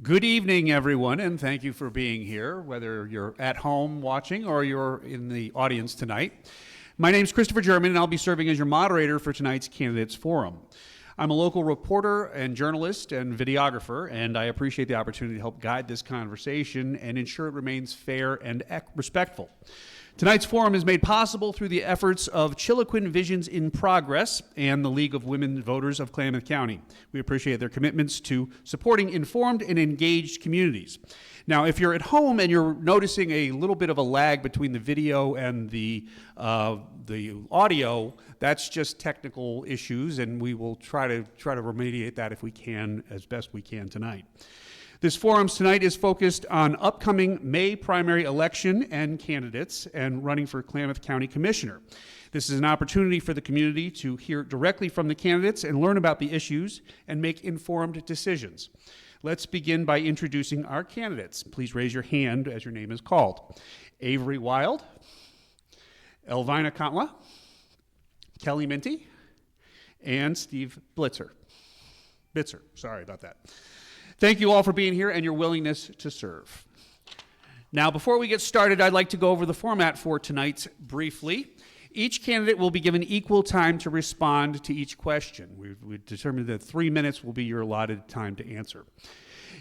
Good evening, everyone, and thank you for being here, whether you're at home watching or you're in the audience tonight. My name is Christopher German, and I'll be serving as your moderator for tonight's Candidates Forum. I'm a local reporter and journalist and videographer, and I appreciate the opportunity to help guide this conversation and ensure it remains fair and respectful. Tonight's forum is made possible through the efforts of Chiloquin Visions in Progress and the League of Women Voters of Klamath County. We appreciate their commitments to supporting informed and engaged communities. Now, if you're at home and you're noticing a little bit of a lag between the video and the audio, that's just technical issues, and we will try to remediate that if we can, as best we can tonight. This forum tonight is focused on upcoming May primary election and candidates and running for Klamath County Commissioner. This is an opportunity for the community to hear directly from the candidates and learn about the issues and make informed decisions. Let's begin by introducing our candidates. Please raise your hand as your name is called. Avery Wild, Elvina Kantla, Kelly Minty, and Steve Bitzer, sorry about that. Thank you all for being here and your willingness to serve. Now, before we get started, I'd like to go over the format for tonight briefly. Each candidate will be given equal time to respond to each question. We've determined that 3 minutes will be your allotted time to answer.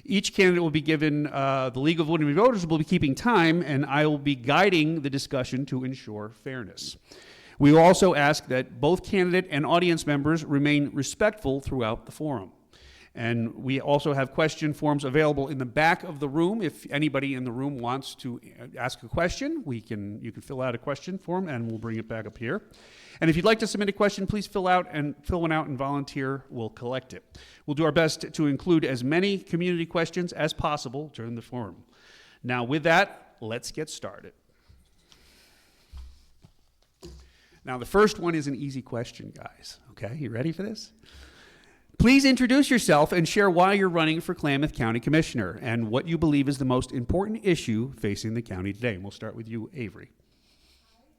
Each candidate will be given, the League of Women Voters will be keeping time, and I will be guiding the discussion to ensure fairness. We will also ask that both candidate and audience members remain respectful throughout the forum. And we also have question forms available in the back of the room. If anybody in the room wants to ask a question, you can fill out a question form and we'll bring it back up here. And if you'd like to submit a question, please fill one out and volunteer will collect it. We'll do our best to include as many community questions as possible during the forum. Now with that, let's get started. Now the first one is an easy question, guys. Okay, you ready for this? Please introduce yourself and share why you're running for Klamath County Commissioner and what you believe is the most important issue facing the county today. And we'll start with you, Avery.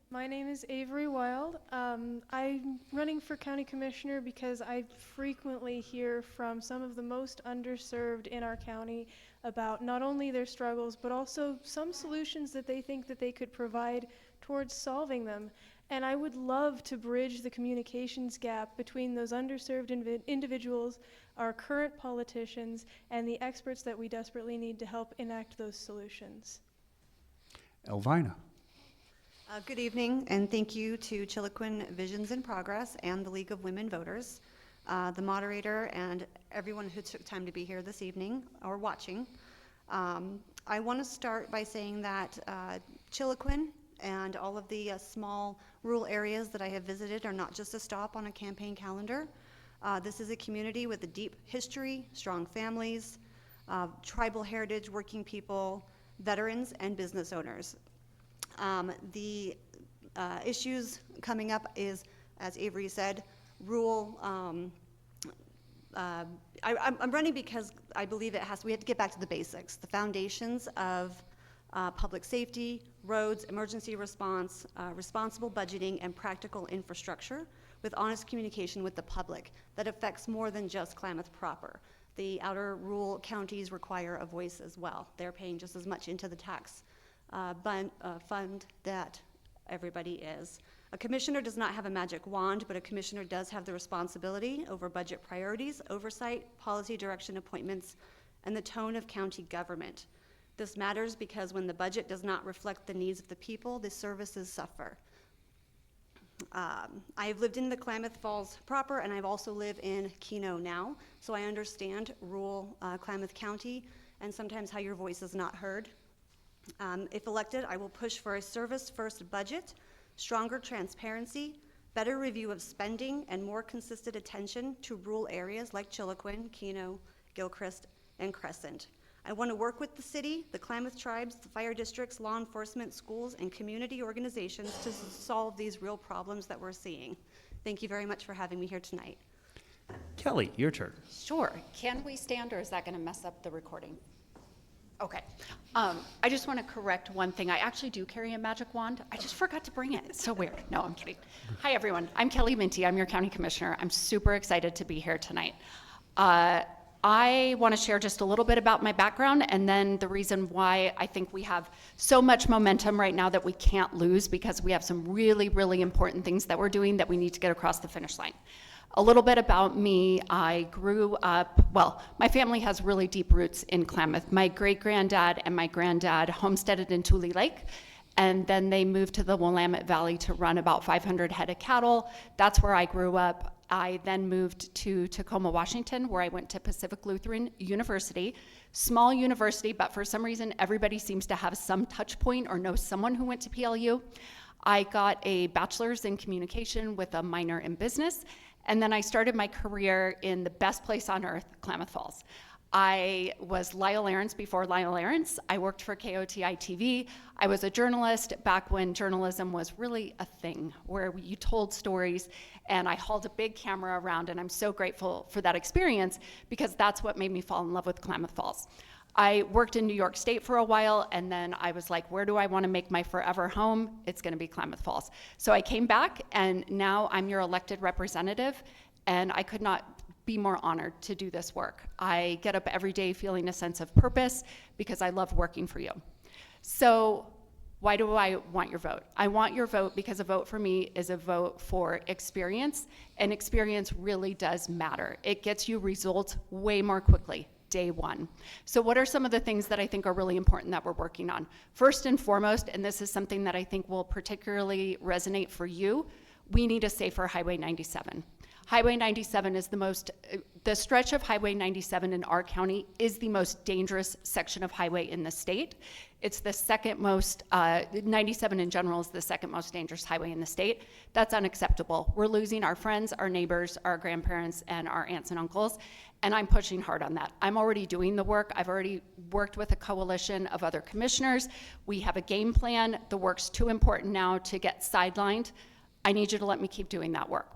My name is Avery Wild. I'm running for County Commissioner because I frequently hear from some of the most underserved in our county about not only their struggles, but also some solutions that they think that they could provide towards solving them. And I would love to bridge the communications gap between those underserved individuals, our current politicians, and the experts that we desperately need to help enact those solutions. Elvina. Good evening, and thank you to Chiloquin Visions in Progress and the League of Women Voters, the moderator, and everyone who took time to be here this evening or watching. I want to start by saying that Chiloquin and all of the small rural areas that I have visited are not just a stop on a campaign calendar. This is a community with a deep history, strong families, tribal heritage, working people, veterans, and business owners. The issues coming up is, as Avery said, rural. I'm running because I believe we have to get back to the basics, the foundations of public safety, roads, emergency response, responsible budgeting, and practical infrastructure with honest communication with the public that affects more than just Klamath proper. The outer rural counties require a voice as well. They're paying just as much into the tax fund that everybody is. A commissioner does not have a magic wand, but a commissioner does have the responsibility over budget priorities, oversight, policy direction appointments, and the tone of county government. This matters because when the budget does not reflect the needs of the people, the services suffer. I've lived in the Klamath Falls proper, and I've also lived in Keno now, so I understand rural Klamath County and sometimes how your voice is not heard. If elected, I will push for a service-first budget, stronger transparency, better review of spending, and more consistent attention to rural areas like Chiloquin, Keno, Gilchrist, and Crescent. I want to work with the city, the Klamath tribes, the fire districts, law enforcement, schools, and community organizations to solve these real problems that we're seeing. Thank you very much for having me here tonight. Kelly, your turn. Sure. Can we stand, or is that going to mess up the recording? Okay. I just want to correct one thing. I actually do carry a magic wand. I just forgot to bring it. It's so weird. No, I'm kidding. Hi, everyone. I'm Kelly Minty. I'm your county commissioner. I'm super excited to be here tonight. I want to share just a little bit about my background and then the reason why I think we have so much momentum right now that we can't lose, because we have some really, really important things that we're doing that we need to get across the finish line. A little bit about me. I grew up, well, my family has really deep roots in Klamath. My great-granddad and my granddad homesteaded in Tule Lake, and then they moved to the Willamette Valley to run about 500 head of cattle. That's where I grew up. I then moved to Tacoma, Washington, where I went to Pacific Lutheran University. Small university, but for some reason, everybody seems to have some touch point or know someone who went to PLU. I got a bachelor's in communication with a minor in business, and then I started my career in the best place on earth, Klamath Falls. I was Lyle Ahrens before Lyle Ahrens. I worked for KOTI TV. I was a journalist back when journalism was really a thing, where you told stories, and I hauled a big camera around, and I'm so grateful for that experience because that's what made me fall in love with Klamath Falls. I worked in New York State for a while, and then I was like, where do I want to make my forever home? It's going to be Klamath Falls. So I came back, and now I'm your elected representative, and I could not be more honored to do this work. I get up every day feeling a sense of purpose because I love working for you. So why do I want your vote? I want your vote because a vote for me is a vote for experience, and experience really does matter. It gets you results way more quickly. Day one. So what are some of the things that I think are really important that we're working on? First and foremost, and this is something that I think will particularly resonate for you, we need a safer Highway 97. Highway 97 is the stretch of Highway 97 in our county is the most dangerous section of highway in the state. It's the second most, 97 in general is the second most dangerous highway in the state. That's unacceptable. We're losing our friends, our neighbors, our grandparents, and our aunts and uncles, and I'm pushing hard on that. I'm already doing the work. I've already worked with a coalition of other commissioners. We have a game plan. The work's too important now to get sidelined. I need you to let me keep doing that work.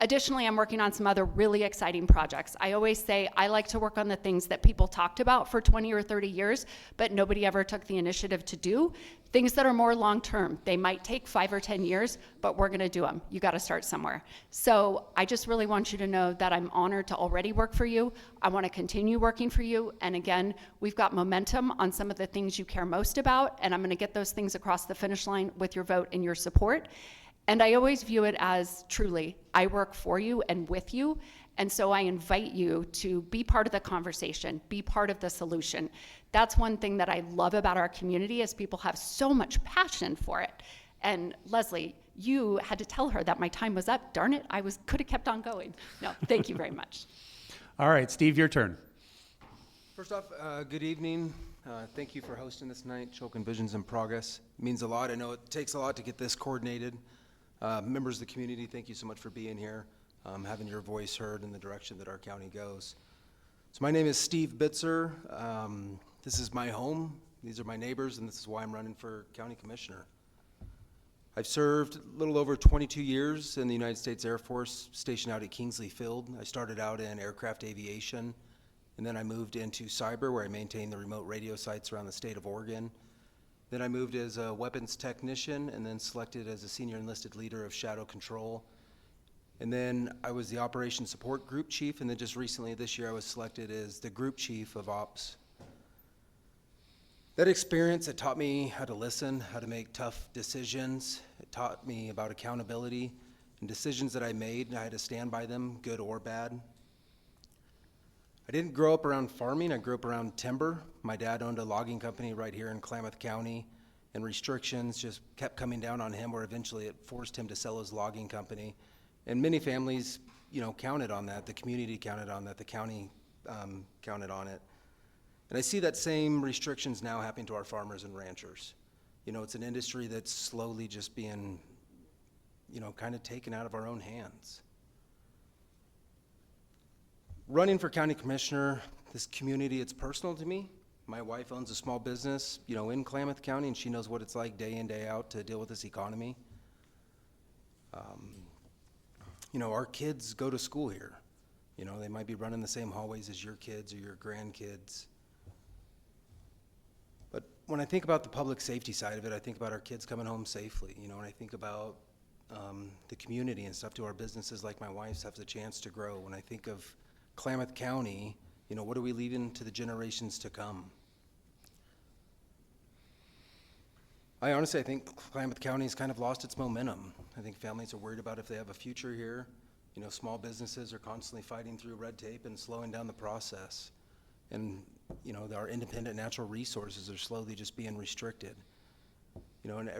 Additionally, I'm working on some other really exciting projects. I always say I like to work on the things that people talked about for 20 or 30 years, but nobody ever took the initiative to do. Things that are more long-term. They might take 5 or 10 years, but we're gonna do them. You gotta start somewhere. So I just really want you to know that I'm honored to already work for you. I wanna continue working for you. And again, we've got momentum on some of the things you care most about, and I'm gonna get those things across the finish line with your vote and your support. And I always view it as truly, I work for you and with you, and so I invite you to be part of the conversation, be part of the solution. That's one thing that I love about our community is people have so much passion for it. And Leslie, you had to tell her that my time was up. Darn it, could have kept on going. No, thank you very much. All right, Steve, your turn. First off, good evening. Thank you for hosting this night, Chiloquin Visions in Progress. It means a lot. I know it takes a lot to get this coordinated. Members of the community, thank you so much for being here, having your voice heard in the direction that our county goes. So my name is Steve Bitzer. This is my home. These are my neighbors, and this is why I'm running for county commissioner. I've served a little over 22 years in the United States Air Force, stationed out at Kingsley Field. I started out in aircraft aviation, and then I moved into cyber, where I maintain the remote radio sites around the state of Oregon. Then I moved as a weapons technician and then selected as a senior enlisted leader of Shadow Control. And then I was the Operations Support Group Chief, and then just recently this year I was selected as the Group Chief of Ops. That experience, it taught me how to listen, how to make tough decisions. It taught me about accountability and decisions that I made, and I had to stand by them, good or bad. I didn't grow up around farming. I grew up around timber. My dad owned a logging company right here in Klamath County, and restrictions just kept coming down on him, where eventually it forced him to sell his logging company. And many families, counted on that. The community counted on that. The county counted on it. And I see that same restrictions now happening to our farmers and ranchers. It's an industry that's slowly just being, kind of taken out of our own hands. Running for county commissioner, this community, it's personal to me. My wife owns a small business, in Klamath County, and she knows what it's like day in, day out to deal with this economy. Our kids go to school here. They might be running the same hallways as your kids or your grandkids. But when I think about the public safety side of it, I think about our kids coming home safely, and I think about the community and stuff. Do our businesses like my wife's have the chance to grow? When I think of Klamath County, You know, what are we leaving to the generations to come? I honestly think Klamath County has kind of lost its momentum. I think families are worried about if they have a future here. You know, small businesses are constantly fighting through red tape and slowing down the process. And, you know, our independent natural resources are slowly just being restricted. You know, and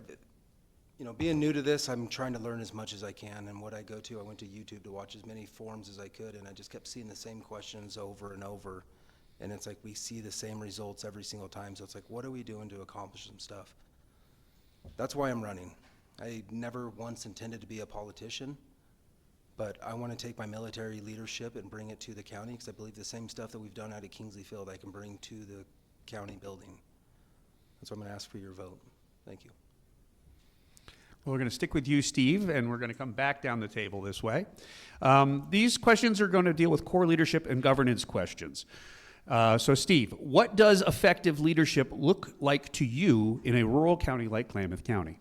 being new to this, I'm trying to learn as much as I can. And what I go to, I went to YouTube to watch as many forums as I could, and I just kept seeing the same questions over and over. And it's like we see the same results every single time. So it's like, what are we doing to accomplish some stuff? That's why I'm running. I never once intended to be a politician, but I want to take my military leadership and bring it to the county, because I believe the same stuff that we've done out at Kingsley Field I can bring to the county building. That's why I'm going to ask for your vote. Thank you. Well, we're going to stick with you, Steve, and we're going to come back down the table this way. These questions are going to deal with core leadership and governance questions. So, Steve, what does effective leadership look like to you in a rural county like Klamath County?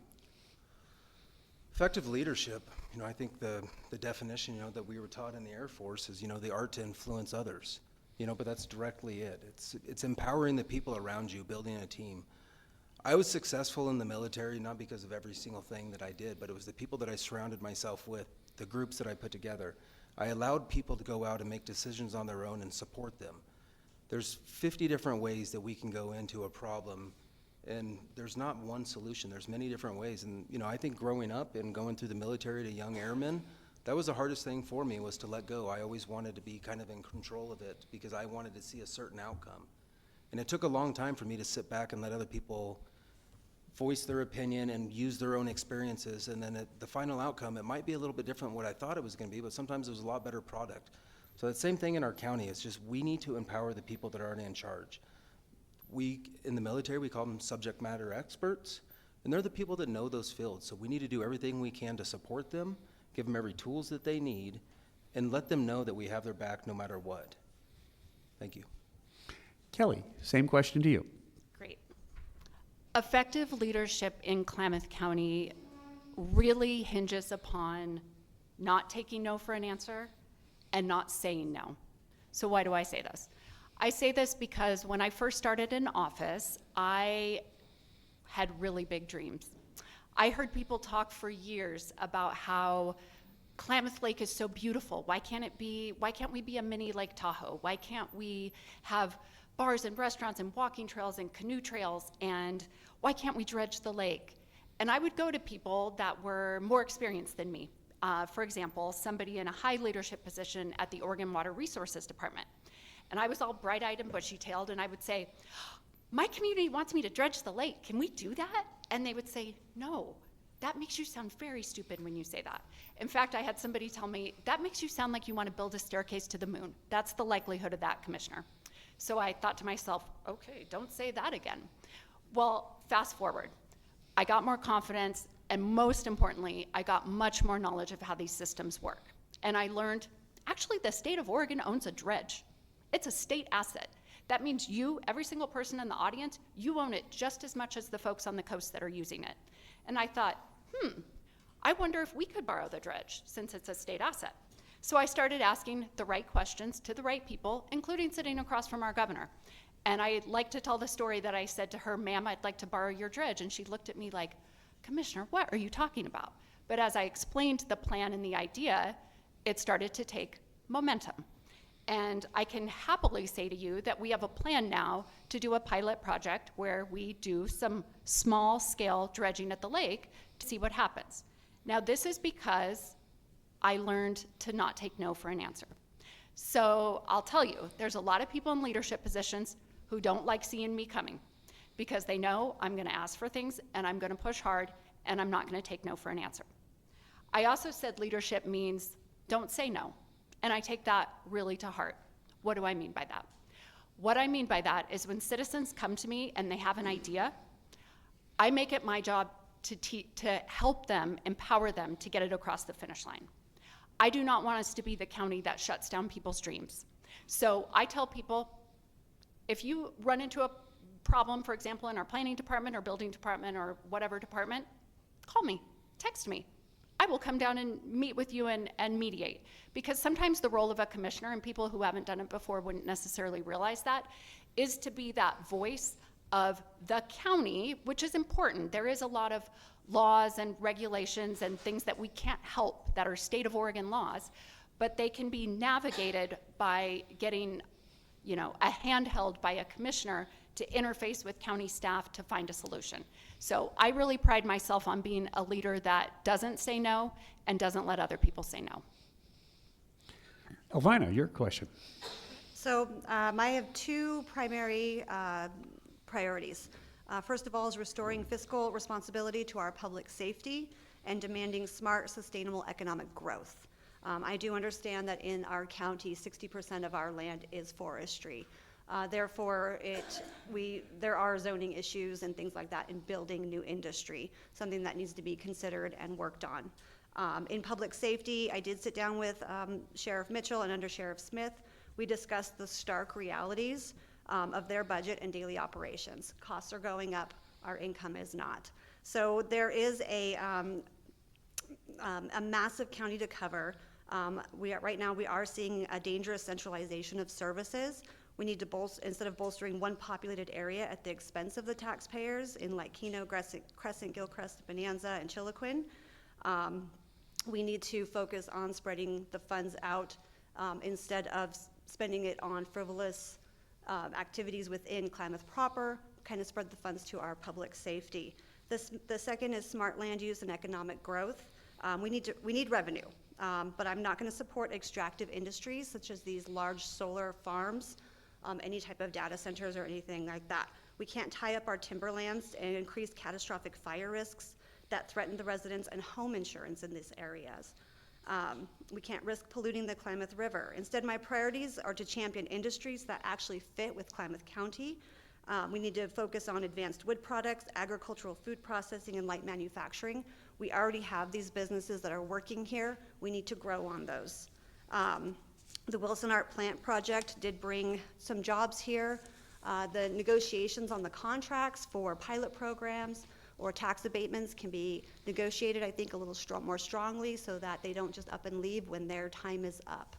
Effective leadership, you know, I think the definition, you know, that we were taught in the Air Force is, you know, the art to influence others, you know, but that's directly it. It's empowering the people around you, building a team. I was successful in the military, not because of every single thing that I did, but it was the people that I surrounded myself with, the groups that I put together. I allowed people to go out and make decisions on their own and support them. There's 50 different ways that we can go into a problem, and there's not one solution. There's many different ways. And, you know, I think growing up and going through the military to young airmen, that was the hardest thing for me, was to let go. I always wanted to be kind of in control of it because I wanted to see a certain outcome. And it took a long time for me to sit back and let other people voice their opinion and use their own experiences. And then the final outcome, it might be a little bit different what I thought it was going to be, but sometimes it was a lot better product. So the same thing in our county. It's just we need to empower the people that are already in charge. We, in the military, we call them subject matter experts, and they're the people that know those fields. So we need to do everything we can to support them, give them every tools that they need, and let them know that we have their back no matter what. Thank you. Kelly, same question to you. Great. Effective leadership in Klamath County really hinges upon not taking no for an answer and not saying no. So why do I say this? I say this because when I first started in office, I had really big dreams. I heard people talk for years about how Klamath Lake is so beautiful. Why can't we be a mini Lake Tahoe? Why can't we have bars and restaurants and walking trails and canoe trails? And why can't we dredge the lake? And I would go to people that were more experienced than me. For example, somebody in a high leadership position at the Oregon Water Resources Department. And I was all bright-eyed and bushy-tailed, and I would say, my community wants me to dredge the lake. Can we do that? And they would say, no, that makes you sound very stupid when you say that. In fact, I had somebody tell me, that makes you sound like you want to build a staircase to the moon. That's the likelihood of that, Commissioner. So I thought to myself, okay, don't say that again. Well, fast forward. I got more confidence, and most importantly, I got much more knowledge of how these systems work. And I learned, actually, the state of Oregon owns a dredge. It's a state asset. That means you, every single person in the audience, you own it just as much as the folks on the coast that are using it. And I thought, I wonder if we could borrow the dredge since it's a state asset. So I started asking the right questions to the right people, including sitting across from our governor. And I like to tell the story that I said to her, ma'am, I'd like to borrow your dredge. And she looked at me like, Commissioner, what are you talking about? But as I explained the plan and the idea, it started to take momentum. And I can happily say to you that we have a plan now to do a pilot project where we do some small-scale dredging at the lake to see what happens. Now, this is because I learned to not take no for an answer. So I'll tell you, there's a lot of people in leadership positions who don't like seeing me coming because they know I'm going to ask for things and I'm going to push hard and I'm not going to take no for an answer. I also said leadership means don't say no. And I take that really to heart. What do I mean by that? What I mean by that is when citizens come to me and they have an idea, I make it my job to help them, empower them to get it across the finish line. I do not want us to be the county that shuts down people's dreams. So I tell people, if you run into a problem, for example, in our planning department or building department or whatever department, call me, text me. I will come down and meet with you and mediate. Because sometimes the role of a commissioner, and people who haven't done it before wouldn't necessarily realize that, is to be that voice of the county, which is important. There is a lot of laws and regulations and things that we can't help that are state of Oregon laws, but they can be navigated by getting, you know, a hand held by a commissioner to interface with county staff to find a solution. So I really pride myself on being a leader that doesn't say no and doesn't let other people say no. Elvina, your question. So I have two primary priorities. First of all is restoring fiscal responsibility to our public safety and demanding smart, sustainable economic growth. I do understand that in our county, 60% of our land is forestry. Therefore, there are zoning issues and things like that in building new industry, something that needs to be considered and worked on. In public safety, I did sit down with Sheriff Mitchell and Under Sheriff Smith. We discussed the stark realities of their budget and daily operations. Costs are going up, our income is not. So there is a massive county to cover. Right now we are seeing a dangerous centralization of services. We need to instead of bolstering one populated area at the expense of the taxpayers in like Keno, Crescent, Gilcrest, Bonanza, and Chiloquin, we need to focus on spreading the funds out instead of spending it on frivolous activities within Klamath proper, kind of spread the funds to our public safety. The second is smart land use and economic growth. We need revenue, but I'm not going to support extractive industries such as these large solar farms, any type of data centers or anything like that. We can't tie up our timberlands and increase catastrophic fire risks that threaten the residents and home insurance in these areas. We can't risk polluting the Klamath River. Instead, my priorities are to champion industries that actually fit with Klamath County. We need to focus on advanced wood products, agricultural food processing, and light manufacturing. We already have these businesses that are working here. We need to grow on those. The Wilson Art Plant project did bring some jobs here. The negotiations on the contracts for pilot programs or tax abatements can be negotiated, I think, a little more strongly so that they don't just up and leave when their time is up.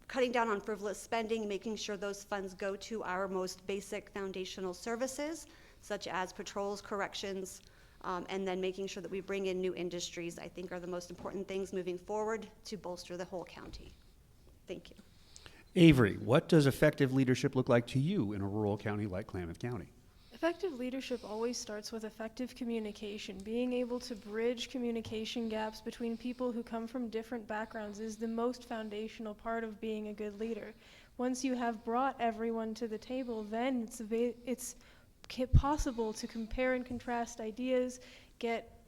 Cutting down on frivolous spending, making sure those funds go to our most basic foundational services, such as patrols, corrections, and then making sure that we bring in new industries, I think are the most important things moving forward to bolster the whole county. Thank you. Avery, what does effective leadership look like to you in a rural county like Klamath County? Effective leadership always starts with effective communication. Being able to bridge communication gaps between people who come from different backgrounds is the most foundational part of being a good leader. Once you have brought everyone to the table, then it's possible to compare and contrast ideas, get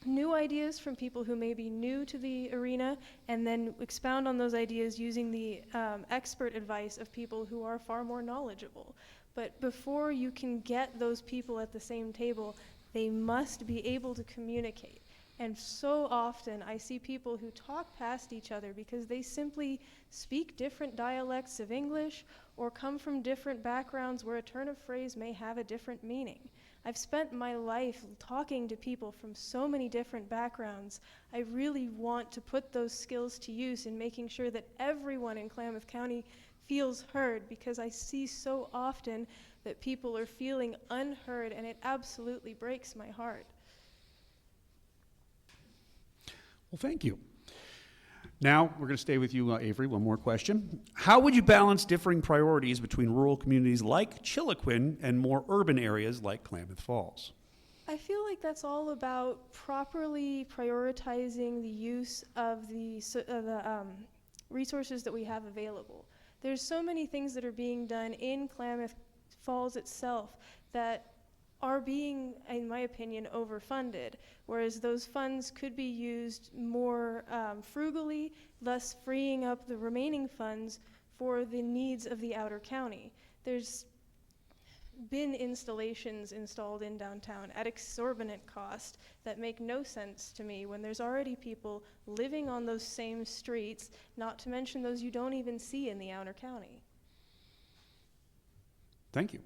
new ideas from people who may be new to the arena, and then expound on those ideas using the expert advice of people who are far more knowledgeable. But before you can get those people at the same table, they must be able to communicate. And so often I see people who talk past each other because they simply speak different dialects of English or come from different backgrounds where a turn of phrase may have a different meaning. I've spent my life talking to people from so many different backgrounds. I really want to put those skills to use in making sure that everyone in Klamath County feels heard, because I see so often that people are feeling unheard, and it absolutely breaks my heart. Well, thank you. Now, we're going to stay with you, Avery. One more question. How would you balance differing priorities between rural communities like Chiloquin and more urban areas like Klamath Falls? I feel like that's all about properly prioritizing the use of the resources that we have available. There's so many things that are being done in Klamath Falls itself that are being, in my opinion, overfunded, whereas those funds could be used more frugally, thus freeing up the remaining funds for the needs of the outer county. There's been installations installed in downtown at exorbitant cost that make no sense to me when there's already people living on those same streets, not to mention those you don't even see in the outer county. Thank you.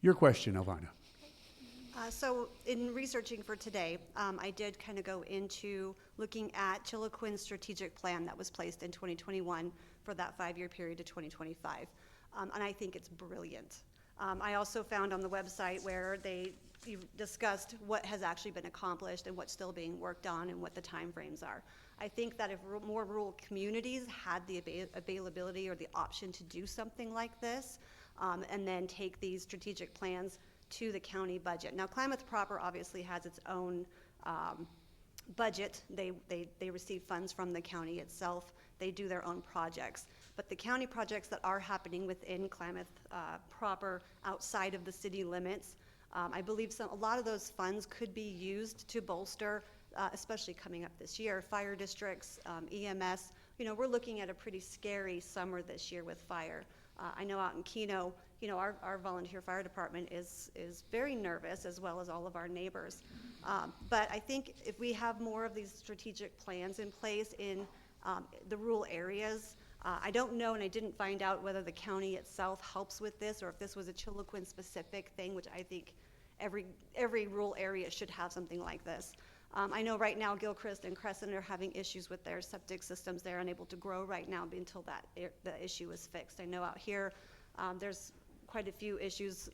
Your question, Elvina. So in researching for today, I did kind of go into looking at Chiloquin's strategic plan that was placed in 2021 for that 5-year period to 2025. And I think it's brilliant. I also found on the website where they discussed what has actually been accomplished and what's still being worked on and what the timeframes are. I think that if more rural communities had the availability or the option to do something like this, and then take these strategic plans to the county budget. Now, Klamath proper obviously has its own budget. They receive funds from the county itself. They do their own projects. But the county projects that are happening within Klamath proper, outside of the city limits, I believe a lot of those funds could be used to bolster, especially coming up this year, fire districts, EMS. You know, we're looking at a pretty scary summer this year with fire. I know out in Keno, you know, our volunteer fire department is very nervous, as well as all of our neighbors. But I think if we have more of these strategic plans in place in the rural areas, I don't know, and I didn't find out whether the county itself helps with this or if this was a Chiloquin specific thing, which I think every rural area should have something like this. I know right now Gilchrist and Crescent are having issues with their septic systems. They're unable to grow right now until the issue is fixed. I know out here there's quite a few issues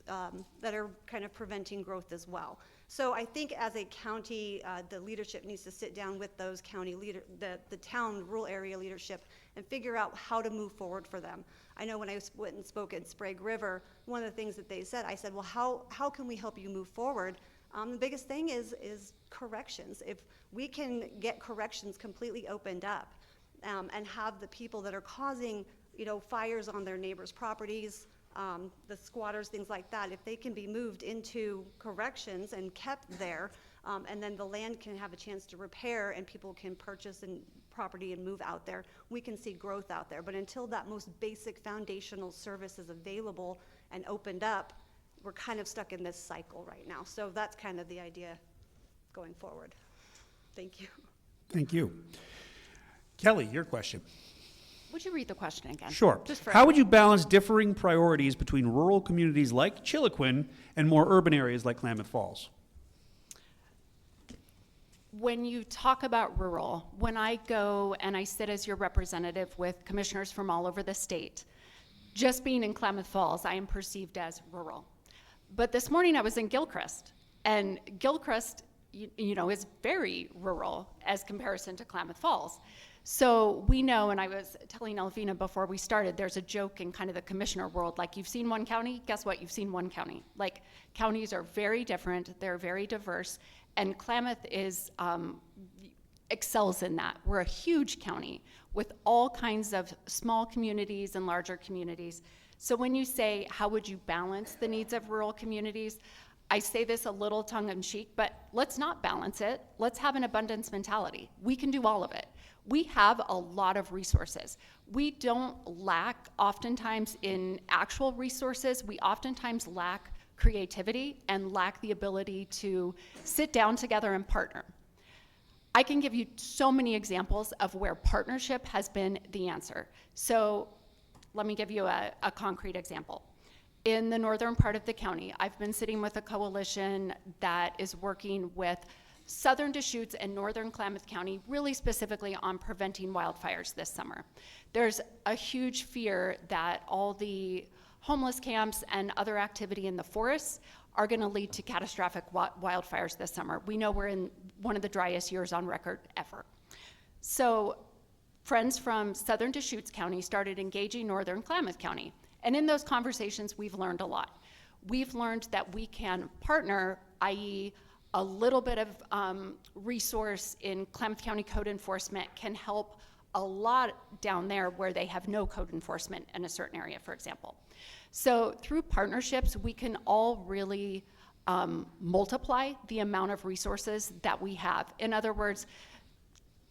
that are kind of preventing growth as well. So I think as a county, the leadership needs to sit down with those county the town rural area leadership and figure out how to move forward for them. I know when I went and spoke at Sprague River, one of the things that they said, I said, well, how can we help you move forward? The biggest thing is corrections. If we can get corrections completely opened up and have the people that are causing, you know, fires on their neighbors' properties, the squatters, things like that, if they can be moved into corrections and kept there, and then the land can have a chance to repair and people can purchase and property and move out there, we can see growth out there. But until that most basic foundational service is available and opened up, we're kind of stuck in this cycle right now. So that's kind of the idea going forward. Thank you. Thank you. Kelly, your question. Would you read the question again? Sure. Just for How would you balance differing priorities between rural communities like Chiloquin and more urban areas like Klamath Falls? When you talk about rural, when I go and I sit as your representative with commissioners from all over the state, just being in Klamath Falls, I am perceived as rural. But this morning I was in Gilchrist, and Gilchrist, you know, is very rural as comparison to Klamath Falls. So we know, and I was telling Elvina before we started, there's a joke in kind of the commissioner world, like, you've seen one county, guess what, you've seen one county. Like, counties are very different, they're very diverse, and Klamath is, excels in that. We're a huge county with all kinds of small communities and larger communities. So when you say, how would you balance the needs of rural communities? I say this a little tongue-in-cheek, but let's not balance it. Let's have an abundance mentality. We can do all of it. We have a lot of resources. We don't lack oftentimes in actual resources. We oftentimes lack creativity and lack the ability to sit down together and partner. I can give you so many examples of where partnership has been the answer. So let me give you a concrete example. In the northern part of the county, I've been sitting with a coalition that is working with southern Deschutes and northern Klamath County, really specifically on preventing wildfires this summer. There's a huge fear that all the homeless camps and other activity in the forests are going to lead to catastrophic wildfires this summer. We know we're in one of the driest years on record ever. So friends from southern Deschutes County started engaging northern Klamath County. And in those conversations, we've learned a lot. We've learned that we can partner, i.e., a little bit of resource in Klamath County code enforcement can help a lot down there where they have no code enforcement in a certain area, for example. So through partnerships, we can all really multiply the amount of resources that we have. In other words,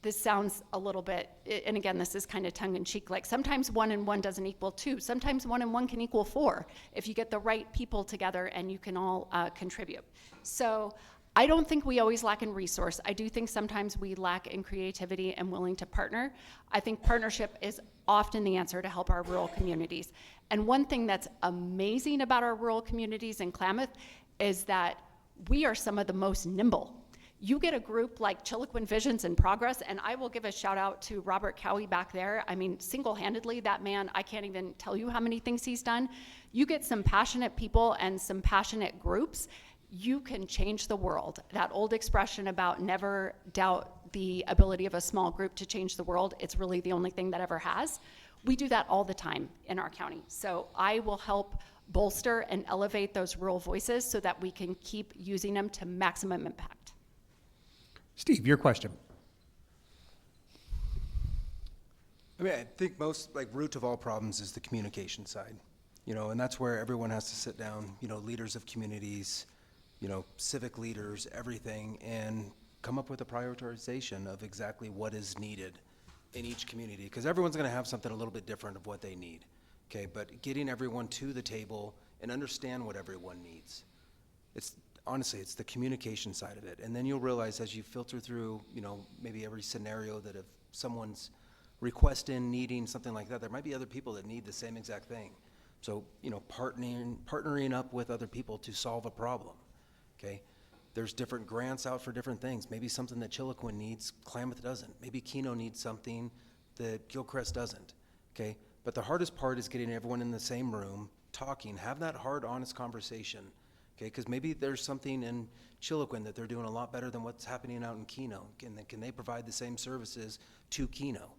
this sounds a little bit, and again, this is kind of tongue-in-cheek, like sometimes 1 and 1 doesn't equal 2. Sometimes 1 and 1 can equal 4 if you get the right people together and you can all contribute. So I don't think we always lack in resource. I do think sometimes we lack in creativity and willing to partner. I think partnership is often the answer to help our rural communities. And one thing that's amazing about our rural communities in Klamath is that we are some of the most nimble. You get a group like Chiloquin Visions in Progress, and I will give a shout out to Robert Cowie back there. I mean, single-handedly, that man, I can't even tell you how many things he's done. You get some passionate people and some passionate groups, you can change the world. That old expression about never doubt the ability of a small group to change the world, it's really the only thing that ever has. We do that all the time in our county. So I will help bolster and elevate those rural voices so that we can keep using them to maximum impact. Steve, your question. I mean, I think most, like, root of all problems is the communication side, and that's where everyone has to sit down, leaders of communities, civic leaders, everything, and come up with a prioritization of exactly what is needed in each community, because everyone's going to have something a little bit different of what they need, okay? But getting everyone to the table and understand what everyone needs. Honestly, it's the communication side of it. And then you'll realize as you filter through, maybe every scenario that if someone's requesting, needing something like that, there might be other people that need the same exact thing. So, partnering up with other people to solve a problem, okay? There's different grants out for different things. Maybe something that Chiloquin needs, Klamath doesn't. Maybe Keno needs something that Gilchrist doesn't, okay? But the hardest part is getting everyone in the same room, talking, have that hard, honest conversation, okay? Because maybe there's something in Chiloquin that they're doing a lot better than what's happening out in Keno. Can they provide the same services to Keno?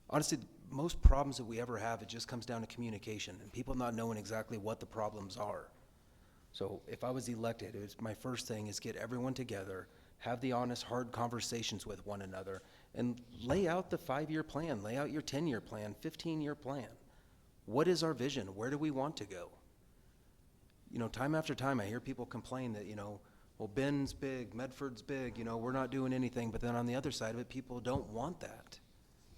Honestly, most problems that we ever have, it just comes down to communication and people not knowing exactly what the problems are. So if I was elected, my first thing is get everyone together, have the honest, hard conversations with one another, and lay out the 5-year plan, lay out your 10-year plan, 15-year plan. What is our vision? Where do we want to go? Time after time, I hear people complain that, well, Ben's big, Medford's big, we're not doing anything, but then on the other side of it, people don't want that,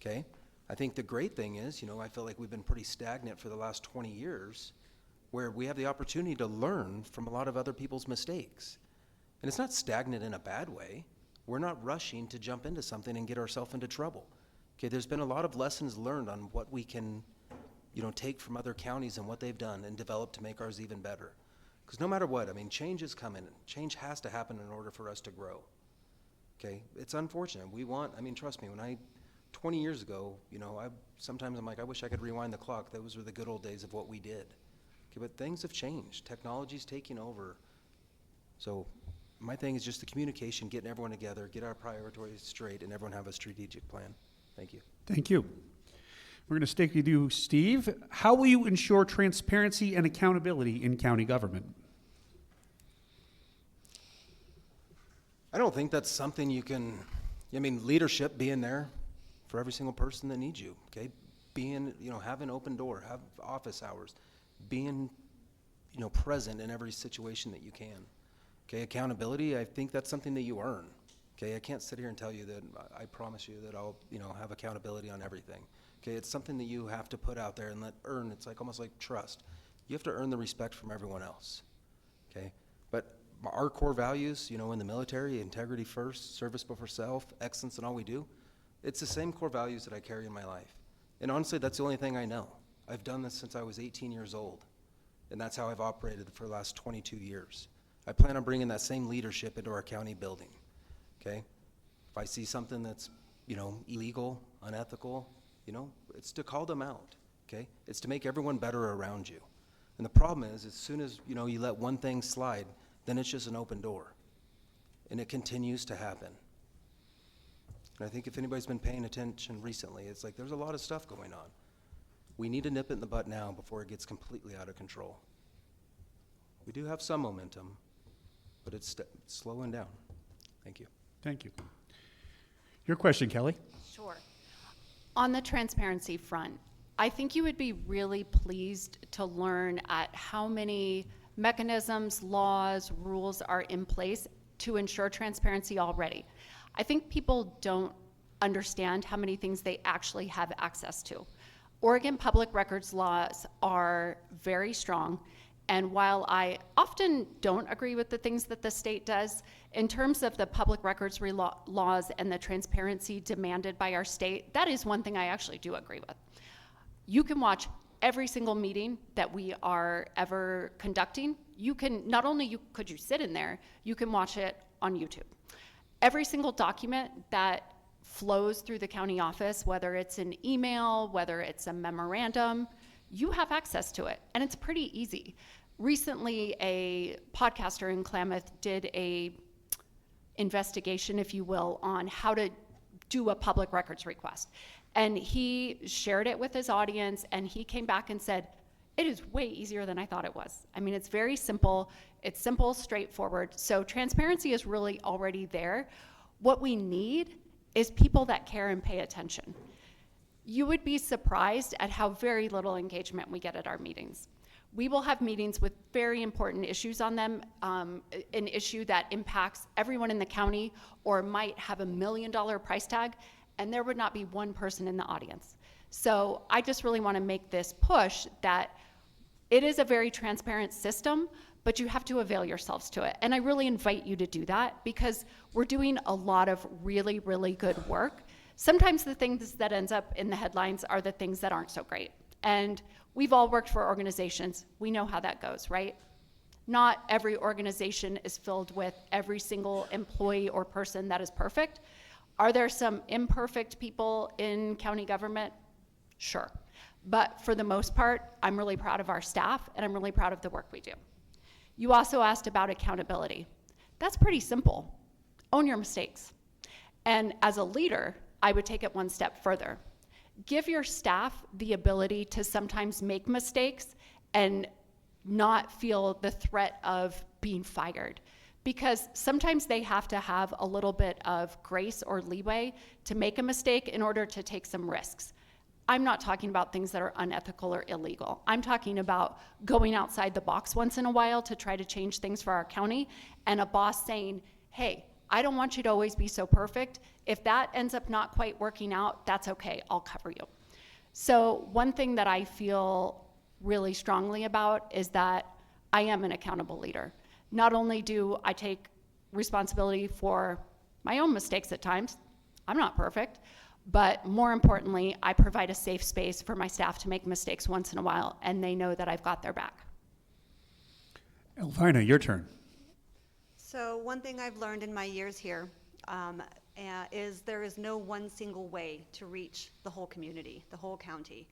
okay? I think the great thing is, I feel like we've been pretty stagnant for the last 20 years, where we have the opportunity to learn from a lot of other people's mistakes. And it's not stagnant in a bad way. We're not rushing to jump into something and get ourselves into trouble. Okay, there's been a lot of lessons learned on what we can, take from other counties and what they've done and develop to make ours even better. Because no matter what, Change is coming. Change has to happen in order for us to grow. Okay, it's unfortunate. Trust me, 20 years ago, sometimes I'm like, I wish I could rewind the clock. Those were the good old days of what we did. Okay, but things have changed. Technology's taking over. So my thing is just the communication, getting everyone together, get our priorities straight, and everyone have a strategic plan. Thank you. Thank you. We're going to stick with you, Steve. How will you ensure transparency and accountability in county government? I don't think that's something you can, leadership, being there for every single person that needs you, okay? Being, have an open door, have office hours, being, present in every situation that you can. Okay, accountability, I think that's something that you earn. Okay, I can't sit here and tell you that I promise you that I'll, have accountability on everything. Okay, it's something that you have to put out there and earn. It's almost like trust. You have to earn the respect from everyone else. Okay, but our core values, in the military, integrity first, service before self, excellence in all we do, it's the same core values that I carry in my life. And honestly, that's the only thing I know. I've done this since I was 18 years old, and that's how I've operated for the last 22 years. I plan on bringing that same leadership into our county building, okay? If I see something that's, illegal, unethical, it's to call them out, okay? It's to make everyone better around you. And the problem is, as soon as, you let one thing slide, then it's just an open door, and it continues to happen. And I think if anybody's been paying attention recently, it's like there's a lot of stuff going on. We need to nip it in the bud now before it gets completely out of control. We do have some momentum, but it's slowing down. Thank you. Thank you. Your question, Kelly. Sure. On the transparency front, I think you would be really pleased to learn at how many mechanisms, laws, rules are in place to ensure transparency already. I think people don't understand how many things they actually have access to. Oregon public records laws are very strong, and while I often don't agree with the things that the state does, in terms of the public records laws and the transparency demanded by our state, that is one thing I actually do agree with. You can watch every single meeting that we are ever conducting you can, not only could you sit in there, you can watch it on YouTube. Every single document that flows through the county office, whether it's an email, whether it's a memorandum, you have access to it, and it's pretty easy. Recently, a podcaster in Klamath did a investigation, if you will, on how to do a public records request. And he shared it with his audience, and he came back and said, it is way easier than I thought it was. I mean, it's very simple. It's simple, straightforward. So transparency is really already there. What we need is people that care and pay attention. You would be surprised at how very little engagement we get at our meetings. We will have meetings with very important issues on them, an issue that impacts everyone in the county or might have $1 million price tag, and there would not be one person in the audience. So I just really want to make this push that it is a very transparent system, but you have to avail yourselves to it. And I really invite you to do that because we're doing a lot of really, really good work. Sometimes the things that ends up in the headlines are the things that aren't so great. And we've all worked for organizations. We know how that goes, right? Not every organization is filled with every single employee or person that is perfect. Are there some imperfect people in county government? Sure. But for the most part, I'm really proud of our staff and I'm really proud of the work we do. You also asked about accountability. That's pretty simple. Own your mistakes. And as a leader, I would take it one step further. Give your staff the ability to sometimes make mistakes and not feel the threat of being fired. Because sometimes they have to have a little bit of grace or leeway to make a mistake in order to take some risks. I'm not talking about things that are unethical or illegal. I'm talking about going outside the box once in a while to try to change things for our county, and a boss saying, hey, I don't want you to always be so perfect. If that ends up not quite working out, that's okay, I'll cover you. So one thing that I feel really strongly about is that I am an accountable leader. Not only do I take responsibility for my own mistakes at times, I'm not perfect, but more importantly, I provide a safe space for my staff to make mistakes once in a while, and they know that I've got their back. Elvina, your turn. So one thing I've learned in my years here is there is no one single way to reach the whole community, the whole county.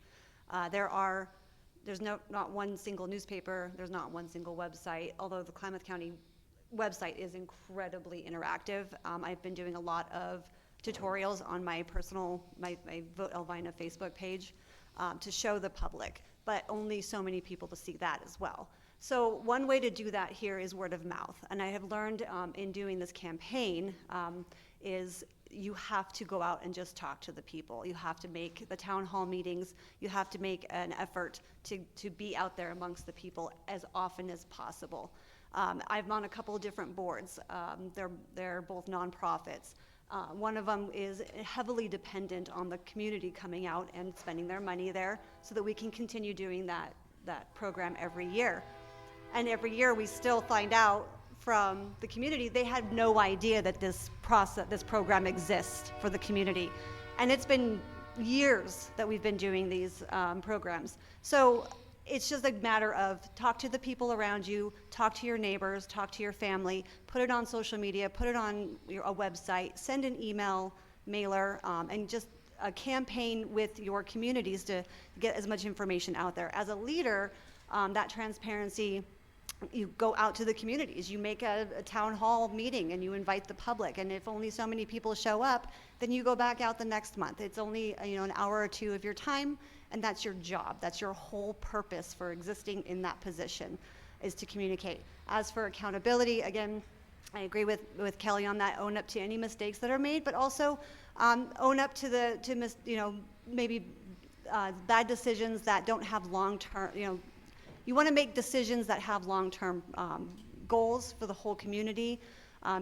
There's not one single newspaper, there's not one single website, although the Klamath County website is incredibly interactive. I've been doing a lot of tutorials on my personal, my Vote Elvina Facebook page to show the public, but only so many people to see that as well. So one way to do that here is word of mouth. And I have learned in doing this campaign is you have to go out and just talk to the people. You have to make the town hall meetings. You have to make an effort to be out there amongst the people as often as possible. I'm on a couple of different boards. They're both nonprofits. One of them is heavily dependent on the community coming out and spending their money there so that we can continue doing that program every year. And every year we still find out from the community they had no idea that this program exists for the community. And it's been years that we've been doing these programs. So it's just a matter of talk to the people around you, talk to your neighbors, talk to your family, put it on social media, put it on a website, send an email, mailer, and just a campaign with your communities to get as much information out there. As a leader, that transparency, you go out to the communities, you make a town hall meeting and you invite the public, and if only so many people show up, then you go back out the next month. It's only an hour or two of your time, and that's your job. That's your whole purpose for existing in that position, is to communicate. As for accountability, again, I agree with Kelly on that. Own up to any mistakes that are made, but also own up to maybe bad decisions that don't have long-term, you want to make decisions that have long-term goals for the whole community.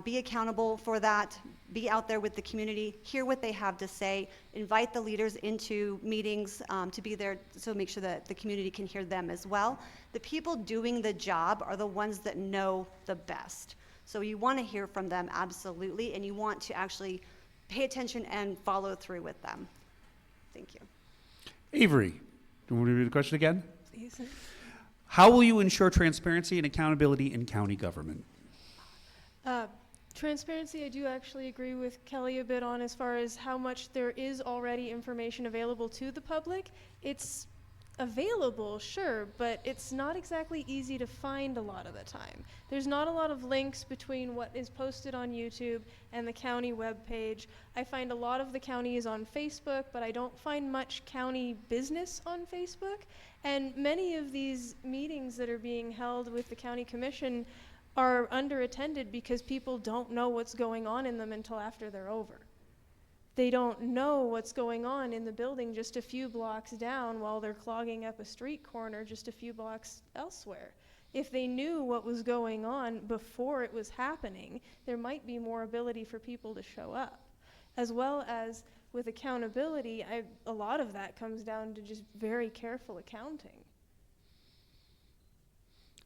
Be accountable for that. Be out there with the community. Hear what they have to say. Invite the leaders into meetings to be there, so make sure that the community can hear them as well. The people doing the job are the ones that know the best. So you want to hear from them, absolutely, and you want to actually pay attention and follow through with them. Thank you. Avery, do you want to read the question again? Please. How will you ensure transparency and accountability in county government? Transparency, I do actually agree with Kelly a bit on as far as how much there is already information available to the public. It's available, sure, but it's not exactly easy to find a lot of the time. There's not a lot of links between what is posted on YouTube and the county webpage. I find a lot of the county is on Facebook, but I don't find much county business on Facebook. And many of these meetings that are being held with the county commission are underattended because people don't know what's going on in them until after they're over. They don't know what's going on in the building just a few blocks down while they're clogging up a street corner just a few blocks elsewhere. If they knew what was going on before it was happening, there might be more ability for people to show up. As well as with accountability, a lot of that comes down to just very careful accounting.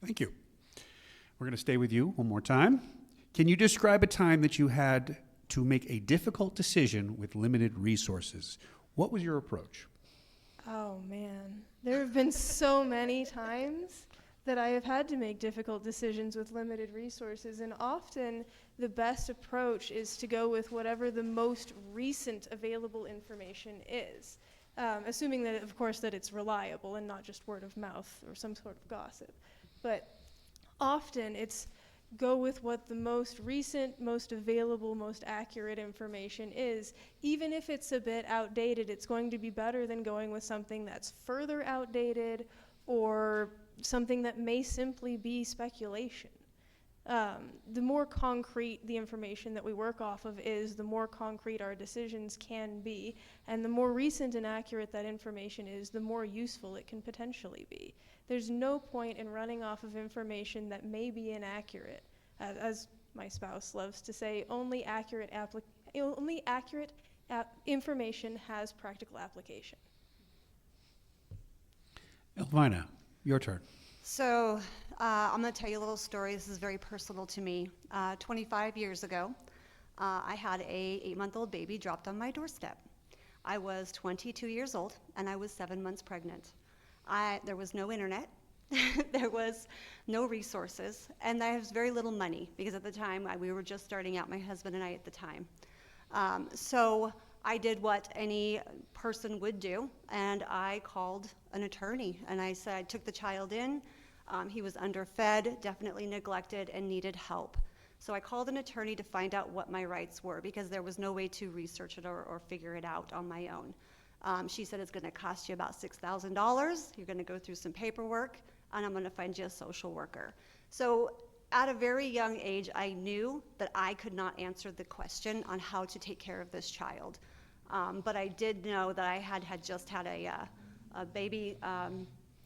Thank you. We're going to stay with you one more time. Can you describe a time that you had to make a difficult decision with limited resources? What was your approach? Oh man, there have been so many times that I have had to make difficult decisions with limited resources, and often the best approach is to go with whatever the most recent available information is, assuming that, of course, that it's reliable and not just word of mouth or some sort of gossip. But often it's go with what the most recent, most available, most accurate information is. Even if it's a bit outdated, it's going to be better than going with something that's further outdated or something that may simply be speculation. The more concrete the information that we work off of is, the more concrete our decisions can be, and the more recent and accurate that information is, the more useful it can potentially be. There's no point in running off of information that may be inaccurate. As my spouse loves to say, only accurate information has practical application. Elvina, your turn. So I'm going to tell you a little story. This is very personal to me. 25 years ago, I had a 8-month-old baby dropped on my doorstep. I was 22 years old, and I was 7 months pregnant. There was no internet. There was no resources, and there was very little money, because at the time, we were just starting out, my husband and I at the time. So I did what any person would do, and I called an attorney, and I said I took the child in. He was underfed, definitely neglected, and needed help. So I called an attorney to find out what my rights were, because there was no way to research it or figure it out on my own. She said, it's going to cost you about $6,000. You're going to go through some paperwork, and I'm going to find you a social worker. So at a very young age, I knew that I could not answer the question on how to take care of this child. But I did know that I had just had a baby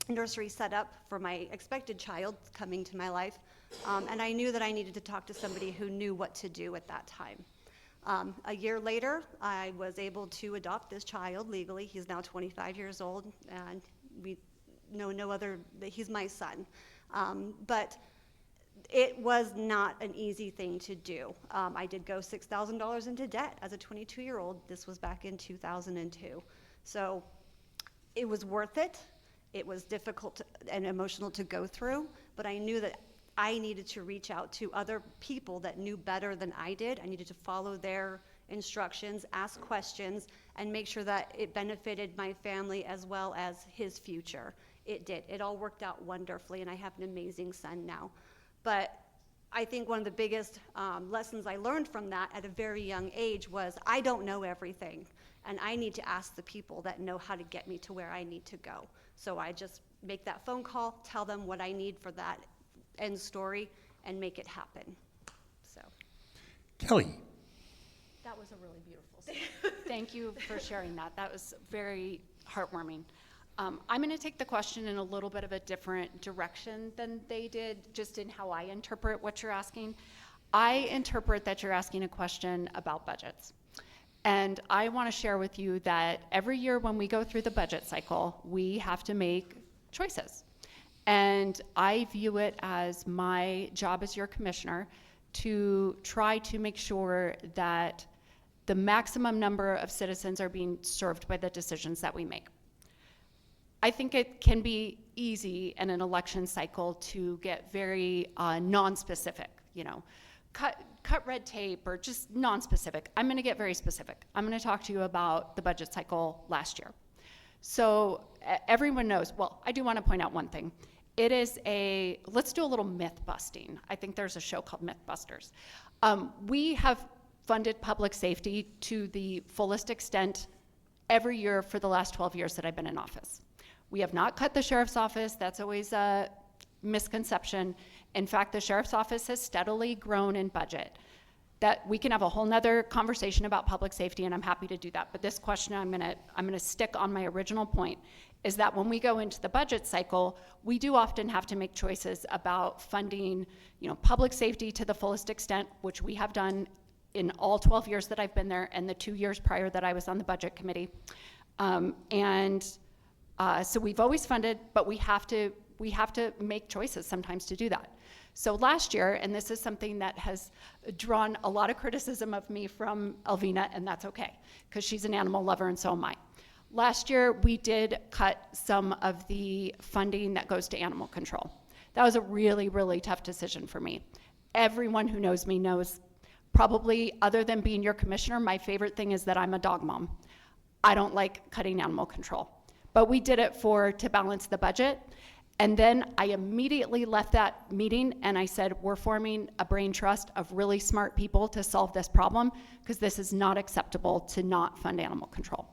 nursery set up for my expected child coming to my life. And I knew that I needed to talk to somebody who knew what to do at that time. A year later, I was able to adopt this child legally. He's now 25 years old, and we know no other, he's my son. But it was not an easy thing to do. I did go $6,000 into debt as a 22-year-old. This was back in 2002. So it was worth it. It was difficult and emotional to go through, but I knew that I needed to reach out to other people that knew better than I did. I needed to follow their instructions, ask questions, and make sure that it benefited my family as well as his future. It did. It all worked out wonderfully, and I have an amazing son now. But I think one of the biggest lessons I learned from that at a very young age was I don't know everything, and I need to ask the people that know how to get me to where I need to go. So I just make that phone call, tell them what I need for that end story, and make it happen. So, Kelly. That was a really beautiful story. Thank you for sharing that. That was very heartwarming. I'm going to take the question in a little bit of a different direction than they did, just in how I interpret what you're asking. I interpret that you're asking a question about budgets. And I want to share with you that every year when we go through the budget cycle, we have to make choices. And I view it as my job as your commissioner to try to make sure that the maximum number of citizens are being served by the decisions that we make. I think it can be easy in an election cycle to get very non-specific, you know, cut red tape or just non-specific. I'm going to get very specific. I'm going to talk to you about the budget cycle last year. So everyone knows, well, I do want to point out one thing. It is let's do a little myth busting. I think there's a show called Mythbusters. We have funded public safety to the fullest extent every year for the last 12 years that I've been in office. We have not cut the sheriff's office. That's always a misconception. In fact, the sheriff's office has steadily grown in budget. That we can have a whole nother conversation about public safety, and I'm happy to do that. But this question, I'm gonna stick on my original point, is that when we go into the budget cycle, we do often have to make choices about funding, you know, public safety to the fullest extent, which we have done in all 12 years that I've been there and the 2 years prior that I was on the budget committee. So we've always funded, but we have to make choices sometimes to do that. So last year, and this is something that has drawn a lot of criticism of me from Elvina, and that's okay, because she's an animal lover and so am I. Last year, we did cut some of the funding that goes to animal control. That was a really, really tough decision for me. Everyone who knows me knows, probably other than being your commissioner, my favorite thing is that I'm a dog mom. I don't like cutting animal control. But we did it to balance the budget. And then I immediately left that meeting and I said, we're forming a brain trust of really smart people to solve this problem, because this is not acceptable to not fund animal control.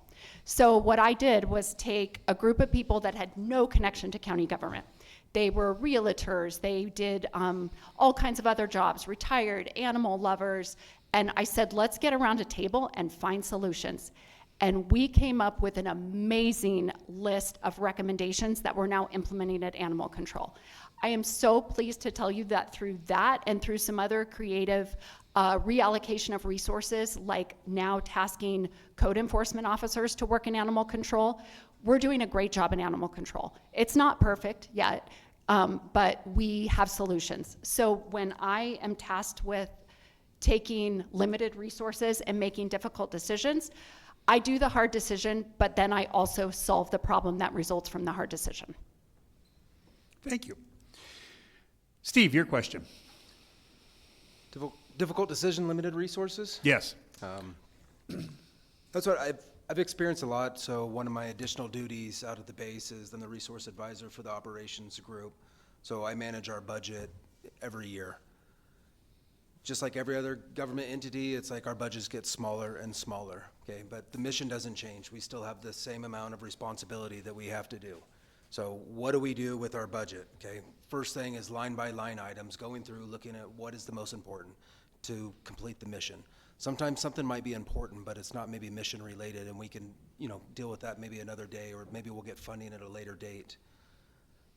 So what I did was take a group of people that had no connection to county government. They were realtors, they did all kinds of other jobs, retired animal lovers, and I said, let's get around a table and find solutions. And we came up with an amazing list of recommendations that we're now implementing at animal control. I am so pleased to tell you that through that and through some other creative reallocation of resources, like now tasking code enforcement officers to work in animal control, we're doing a great job in animal control. It's not perfect yet, but we have solutions. So when I am tasked with taking limited resources and making difficult decisions, I do the hard decision, but then I also solve the problem that results from the hard decision. Thank you. Steve, your question. Difficult decision, limited resources? Yes. That's what I've experienced a lot. So one of my additional duties out at the base is I'm the resource advisor for the operations group. So I manage our budget every year. Just like every other government entity, it's like our budgets get smaller and smaller, okay? But the mission doesn't change. We still have the same amount of responsibility that we have to do. So what do we do with our budget, okay? First thing is line by line items, going through, looking at what is the most important to complete the mission. Sometimes something might be important, but it's not maybe mission related, and we can, you know, deal with that maybe another day, or maybe we'll get funding at a later date.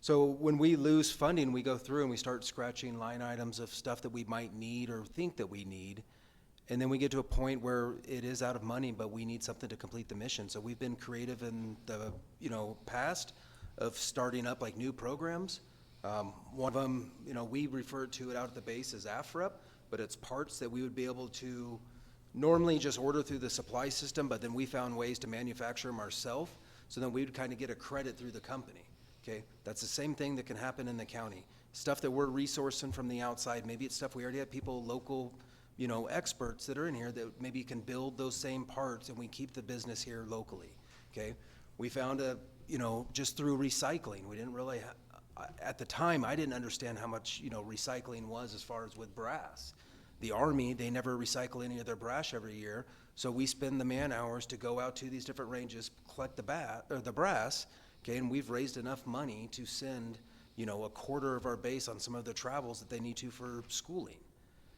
So when we lose funding, we go through and we start scratching line items of stuff that we might need or think that we need. And then we get to a point where it is out of money, but we need something to complete the mission. So we've been creative in the, you know, past of starting up like new programs. One of them, you know, we refer to it out at the base as AFREP, but it's parts that we would be able to normally just order through the supply system, but then we found ways to manufacture them ourselves, so then we would kind of get a credit through the company. Okay, that's the same thing that can happen in the county. Stuff that we're resourcing from the outside, maybe it's stuff we already have people, local, you know, experts that are in here that maybe can build those same parts, and we keep the business here locally. Okay, we found you know, just through recycling, we didn't really, at the time, I didn't understand how much, you know, recycling was as far as with brass. The Army, they never recycle any of their brass every year, so we spend the man hours to go out to these different ranges, collect the brass. Okay, and we've raised enough money to send, you know, a quarter of our base on some of the travels that they need to for schooling.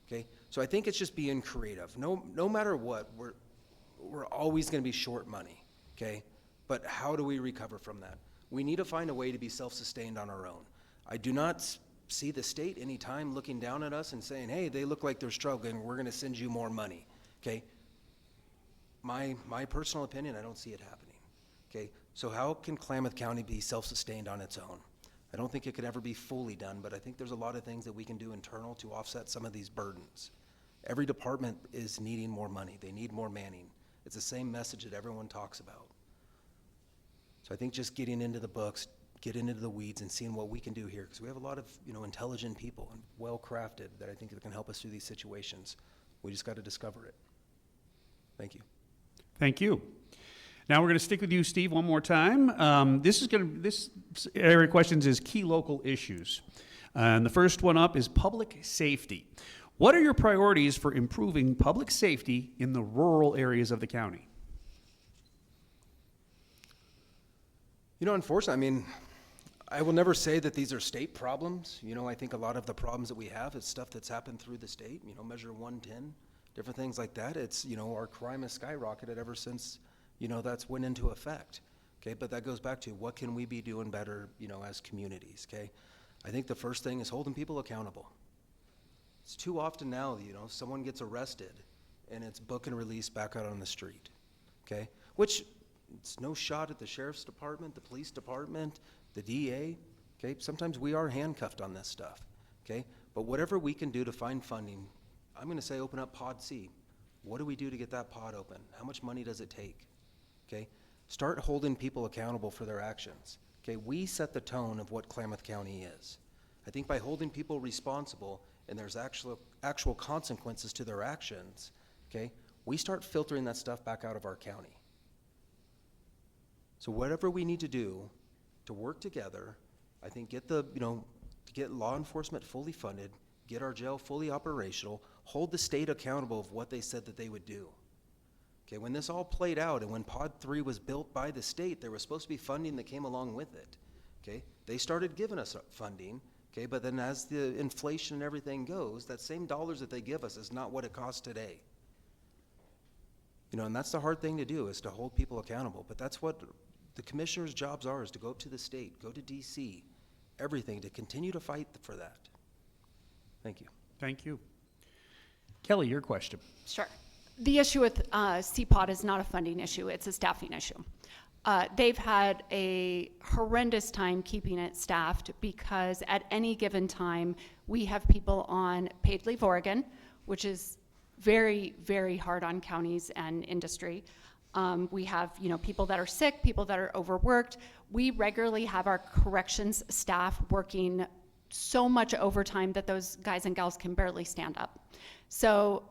Okay, so I think it's just being creative. No matter what, we're always going to be short money. Okay, but how do we recover from that? We need to find a way to be self-sustained on our own. I do not see the state anytime looking down at us and saying, hey, they look like they're struggling, we're going to send you more money. Okay, my personal opinion, I don't see it happening. Okay, so how can Klamath County be self-sustained on its own? I don't think it could ever be fully done, but I think there's a lot of things that we can do internal to offset some of these burdens. Every department is needing more money. They need more manning. It's the same message that everyone talks about. So I think just getting into the books, getting into the weeds and seeing what we can do here, because we have a lot of, intelligent people and well-crafted that I think that can help us through these situations. We just got to discover it. Thank you. Thank you. Now we're going to stick with you, Steve, one more time. This area of questions is key local issues. And the first one up is public safety. What are your priorities for improving public safety in the rural areas of the county? Unfortunately, I will never say that these are state problems. I think a lot of the problems that we have is stuff that's happened through the state, Measure 110, different things like that. It's, our crime has skyrocketed ever since, that's went into effect. Okay, but that goes back to what can we be doing better, as communities, okay? I think the first thing is holding people accountable. It's too often now, someone gets arrested and it's book and release back out on the street, okay? Which, it's no shot at the sheriff's department, the police department, the DA, okay? Sometimes we are handcuffed on this stuff, okay? But whatever we can do to find funding, I'm gonna say open up Pod C. What do we do to get that pod open? How much money does it take, okay? Start holding people accountable for their actions, okay? We set the tone of what Klamath County is. I think by holding people responsible and there's actual consequences to their actions, okay? We start filtering that stuff back out of our county. So whatever we need to do to work together, I think get get law enforcement fully funded, get our jail fully operational, hold the state accountable of what they said that they would do. Okay, when this all played out and when Pod 3 was built by the state, there was supposed to be funding that came along with it. Okay, they started giving us funding, okay, but then as the inflation and everything goes, that same dollars that they give us is not what it costs today. And that's the hard thing to do, is to hold people accountable. But that's what the commissioner's jobs are, is to go up to the state, go to DC, everything, to continue to fight for that. Thank you. Thank you. Kelly, your question. Sure. The issue with CPOD is not a funding issue, it's a staffing issue. They've had a horrendous time keeping it staffed because at any given time, we have people on paid leave Oregon, which is very, very hard on counties and industry. We have, people that are sick, people that are overworked. We regularly have our corrections staff working so much overtime that those guys and gals can barely stand up. So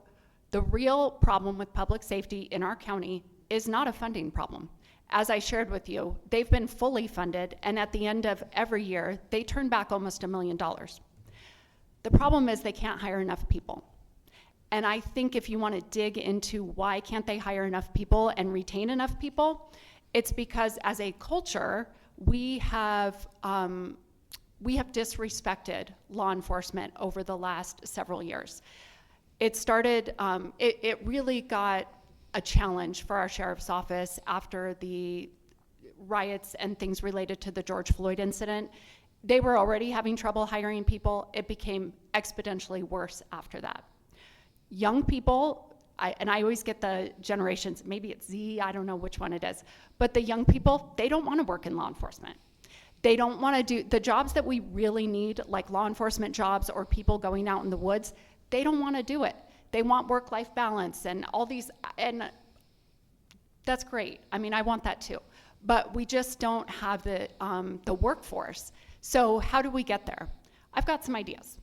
the real problem with public safety in our county is not a funding problem. As I shared with you, they've been fully funded, and at the end of every year, they turn back almost $1 million. The problem is they can't hire enough people. And I think if you want to dig into why can't they hire enough people and retain enough people, it's because as a culture, we have disrespected law enforcement over the last several years. It started, it really got a challenge for our sheriff's office after the riots and things related to the George Floyd incident. They were already having trouble hiring people. It became exponentially worse after that. Young people, and I always get the generations, maybe it's Z, I don't know which one it is, but the young people, they don't want to work in law enforcement. They don't want to do the jobs that we really need, like law enforcement jobs or people going out in the woods. They don't want to do it. They want work-life balance and all these, and that's great. I mean, I want that too. But we just don't have the workforce. So how do we get there? I've got some ideas.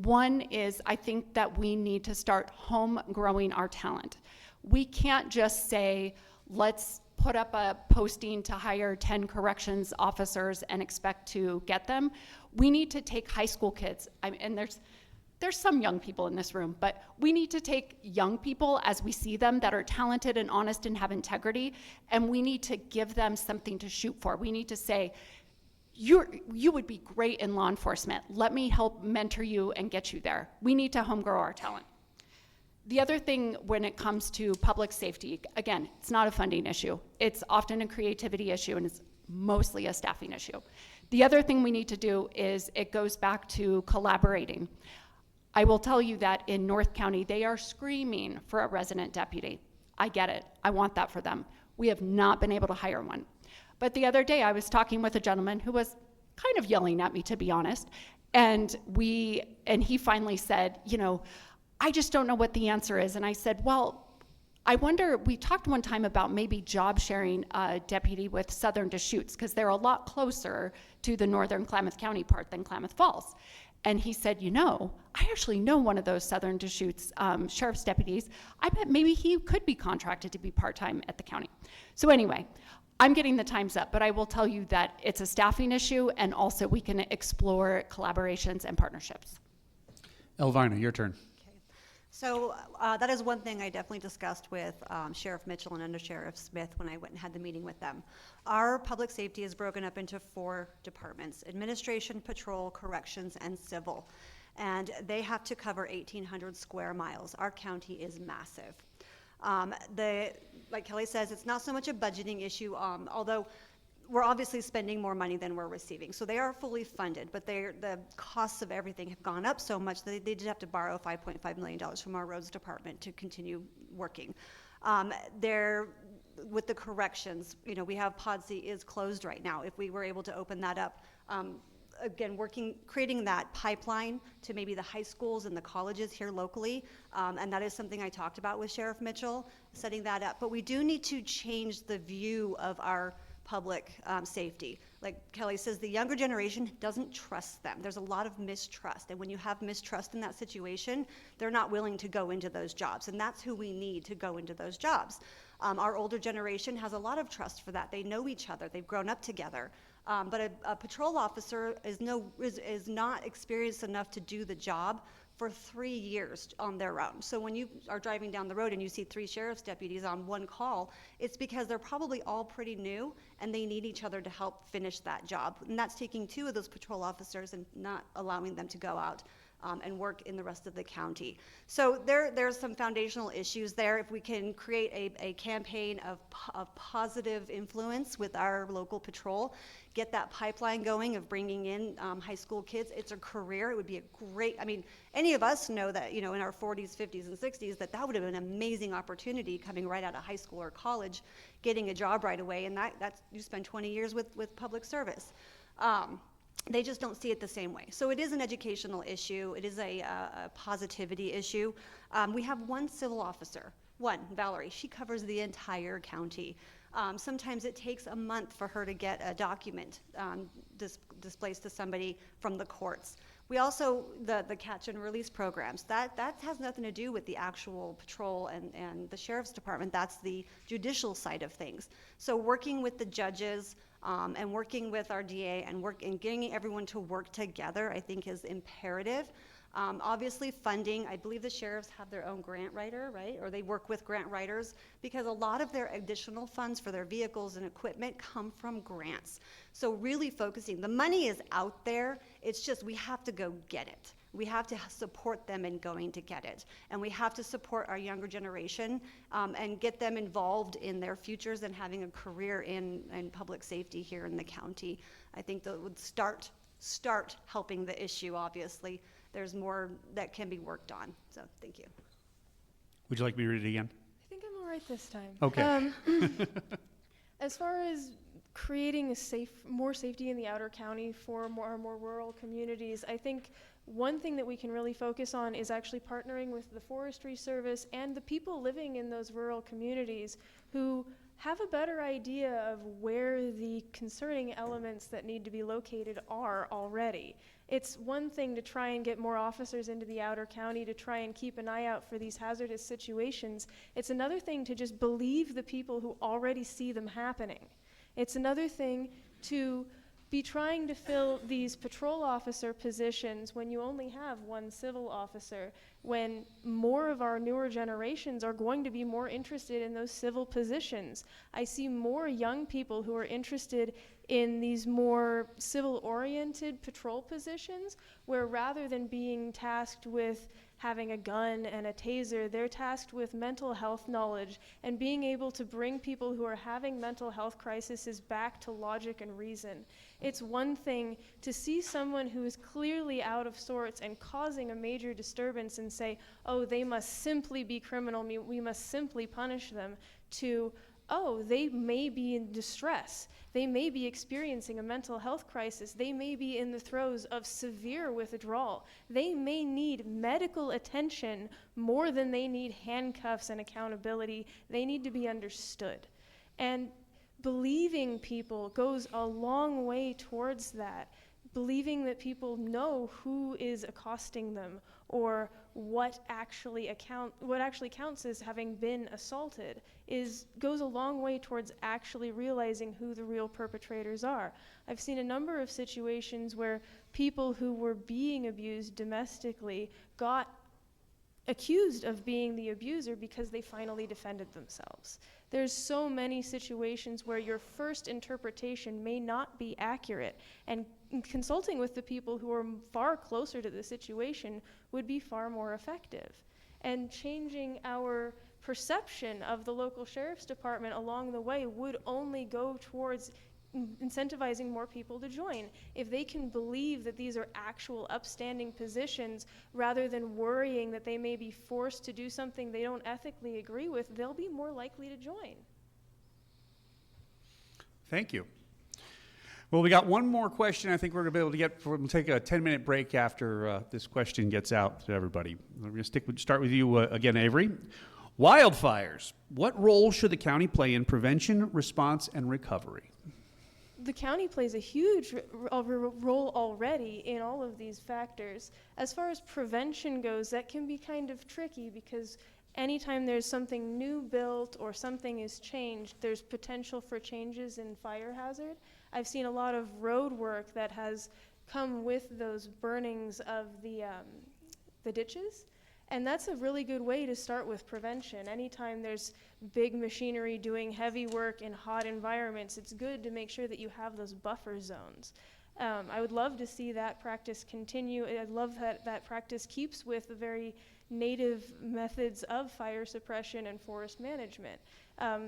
One is I think that we need to start home growing our talent. We can't just say, let's put up a posting to hire 10 corrections officers and expect to get them. We need to take high school kids, and there's some young people in this room, but we need to take young people as we see them that are talented and honest and have integrity, and we need to give them something to shoot for. We need to say, you would be great in law enforcement. Let me help mentor you and get you there. We need to home grow our talent. The other thing when it comes to public safety, again, it's not a funding issue. It's often a creativity issue, and it's mostly a staffing issue. The other thing we need to do is it goes back to collaborating. I will tell you that in North County, they are screaming for a resident deputy. I get it. I want that for them. We have not been able to hire one. But the other day, I was talking with a gentleman who was kind of yelling at me, to be honest, and he finally said, I just don't know what the answer is. And I said, well, I wonder, we talked one time about maybe job sharing a deputy with Southern Deschutes, because they're a lot closer to the northern Klamath County part than Klamath Falls. And he said, you know, I actually know one of those Southern Deschutes sheriff's deputies. I bet maybe he could be contracted to be part-time at the county. So anyway, I'm getting the times up, but I will tell you that it's a staffing issue, and also we can explore collaborations and partnerships. Elvina, your turn. So that is one thing I definitely discussed with Sheriff Mitchell and Under Sheriff Smith when I went and had the meeting with them. Our public safety is broken up into 4 departments: administration, patrol, corrections, and civil. And they have to cover 1,800 square miles. Our county is massive. Like Kelly says, it's not so much a budgeting issue, although we're obviously spending more money than we're receiving. So they are fully funded, but the costs of everything have gone up so much that they did have to borrow $5.5 million from our roads department to continue working. With the corrections, we have Pod C is closed right now. If we were able to open that up, again, creating that pipeline to maybe the high schools and the colleges here locally, and that is something I talked about with Sheriff Mitchell, setting that up. But we do need to change the view of our public safety. Like Kelly says, the younger generation doesn't trust them. There's a lot of mistrust, and when you have mistrust in that situation, they're not willing to go into those jobs, and that's who we need to go into those jobs. Our older generation has a lot of trust for that. They know each other. They've grown up together. But a patrol officer is not experienced enough to do the job for 3 years on their own. So when you are driving down the road and you see 3 sheriff's deputies on one call, it's because they're probably all pretty new and they need each other to help finish that job. And that's taking 2 of those patrol officers and not allowing them to go out and work in the rest of the county. So there's some foundational issues there. If we can create a campaign of positive influence with our local patrol, get that pipeline going of bringing in high school kids, it's a career. It would be a great, any of us know that, in our 40s, 50s, and 60s, that would have been an amazing opportunity coming right out of high school or college, getting a job right away, and that's you spend 20 years with public service. They just don't see it the same way. So it is an educational issue. It is a positivity issue. We have one civil officer, Valerie. She covers the entire county. Sometimes it takes a month for her to get a document displaced to somebody from the courts. We also, the catch and release programs, that has nothing to do with the actual patrol and the sheriff's department. That's the judicial side of things. So working with the judges and working with our DA and getting everyone to work together, I think, is imperative. Obviously funding, I believe the sheriffs have their own grant writer, right? Or they work with grant writers, because a lot of their additional funds for their vehicles and equipment come from grants. So really focusing, the money is out there, it's just we have to go get it. We have to support them in going to get it. And we have to support our younger generation and get them involved in their futures and having a career in public safety here in the county. I think that would start helping the issue, obviously. There's more that can be worked on. So thank you. Would you like me to read it again? I think I'm all right this time. Okay. As far as creating more safety in the outer county for our more rural communities, I think one thing that we can really focus on is actually partnering with the Forestry Service and the people living in those rural communities who have a better idea of where the concerning elements that need to be located are already. It's one thing to try and get more officers into the outer county to try and keep an eye out for these hazardous situations. It's another thing to just believe the people who already see them happening. It's another thing to be trying to fill these patrol officer positions when you only have one civil officer, when more of our newer generations are going to be more interested in those civil positions. I see more young people who are interested in these more civil-oriented patrol positions, where rather than being tasked with having a gun and a taser, they're tasked with mental health knowledge and being able to bring people who are having mental health crises back to logic and reason. It's one thing to see someone who is clearly out of sorts and causing a major disturbance and say, oh, they must simply be criminal, we must simply punish them, to, oh, they may be in distress. They may be experiencing a mental health crisis. They may be in the throes of severe withdrawal. They may need medical attention more than they need handcuffs and accountability. They need to be understood. And believing people goes a long way towards that. Believing that people know who is accosting them or what actually counts as having been assaulted goes a long way towards actually realizing who the real perpetrators are. I've seen a number of situations where people who were being abused domestically got accused of being the abuser because they finally defended themselves. There's so many situations where your first interpretation may not be accurate, and consulting with the people who are far closer to the situation would be far more effective. And changing our perception of the local sheriff's department along the way would only go towards incentivizing more people to join. If they can believe that these are actual upstanding positions rather than worrying that they may be forced to do something they don't ethically agree with, they'll be more likely to join. Thank you. Well, we got one more question I think we're going to be able to get. We'll take a 10-minute break after this question gets out to everybody. We're going to start with you again, Avery. Wildfires. What role should the county play in prevention, response, and recovery? The county plays a huge role already in all of these factors. As far as prevention goes, that can be kind of tricky because anytime there's something new built or something is changed, there's potential for changes in fire hazard. I've seen a lot of road work that has come with those burnings of the ditches. And that's a really good way to start with prevention. Anytime there's big machinery doing heavy work in hot environments, it's good to make sure that you have those buffer zones. I would love to see that practice continue. I love that that practice keeps with the very native methods of fire suppression and forest management.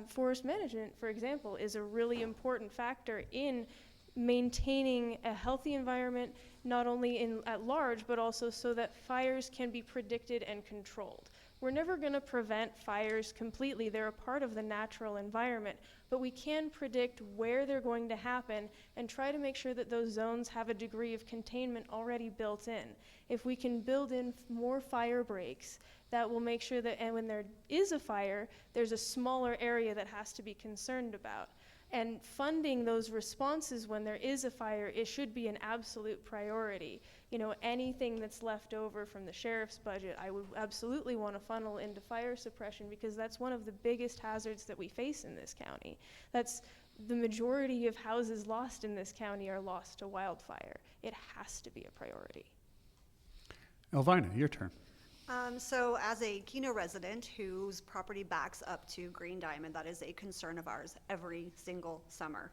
Forest management, for example, is a really important factor in maintaining a healthy environment, not only at large, but also so that fires can be predicted and controlled. We're never going to prevent fires completely. They're a part of the natural environment, but we can predict where they're going to happen and try to make sure that those zones have a degree of containment already built in. If we can build in more fire breaks, that will make sure that, and when there is a fire, there's a smaller area that has to be concerned about. And funding those responses when there is a fire, it should be an absolute priority. You know, anything that's left over from the sheriff's budget, I would absolutely want to funnel into fire suppression because that's one of the biggest hazards that we face in this county. That's the majority of houses lost in this county are lost to wildfire. It has to be a priority. Elvina, your turn. So as a Keno resident whose property backs up to Green Diamond, that is a concern of ours every single summer.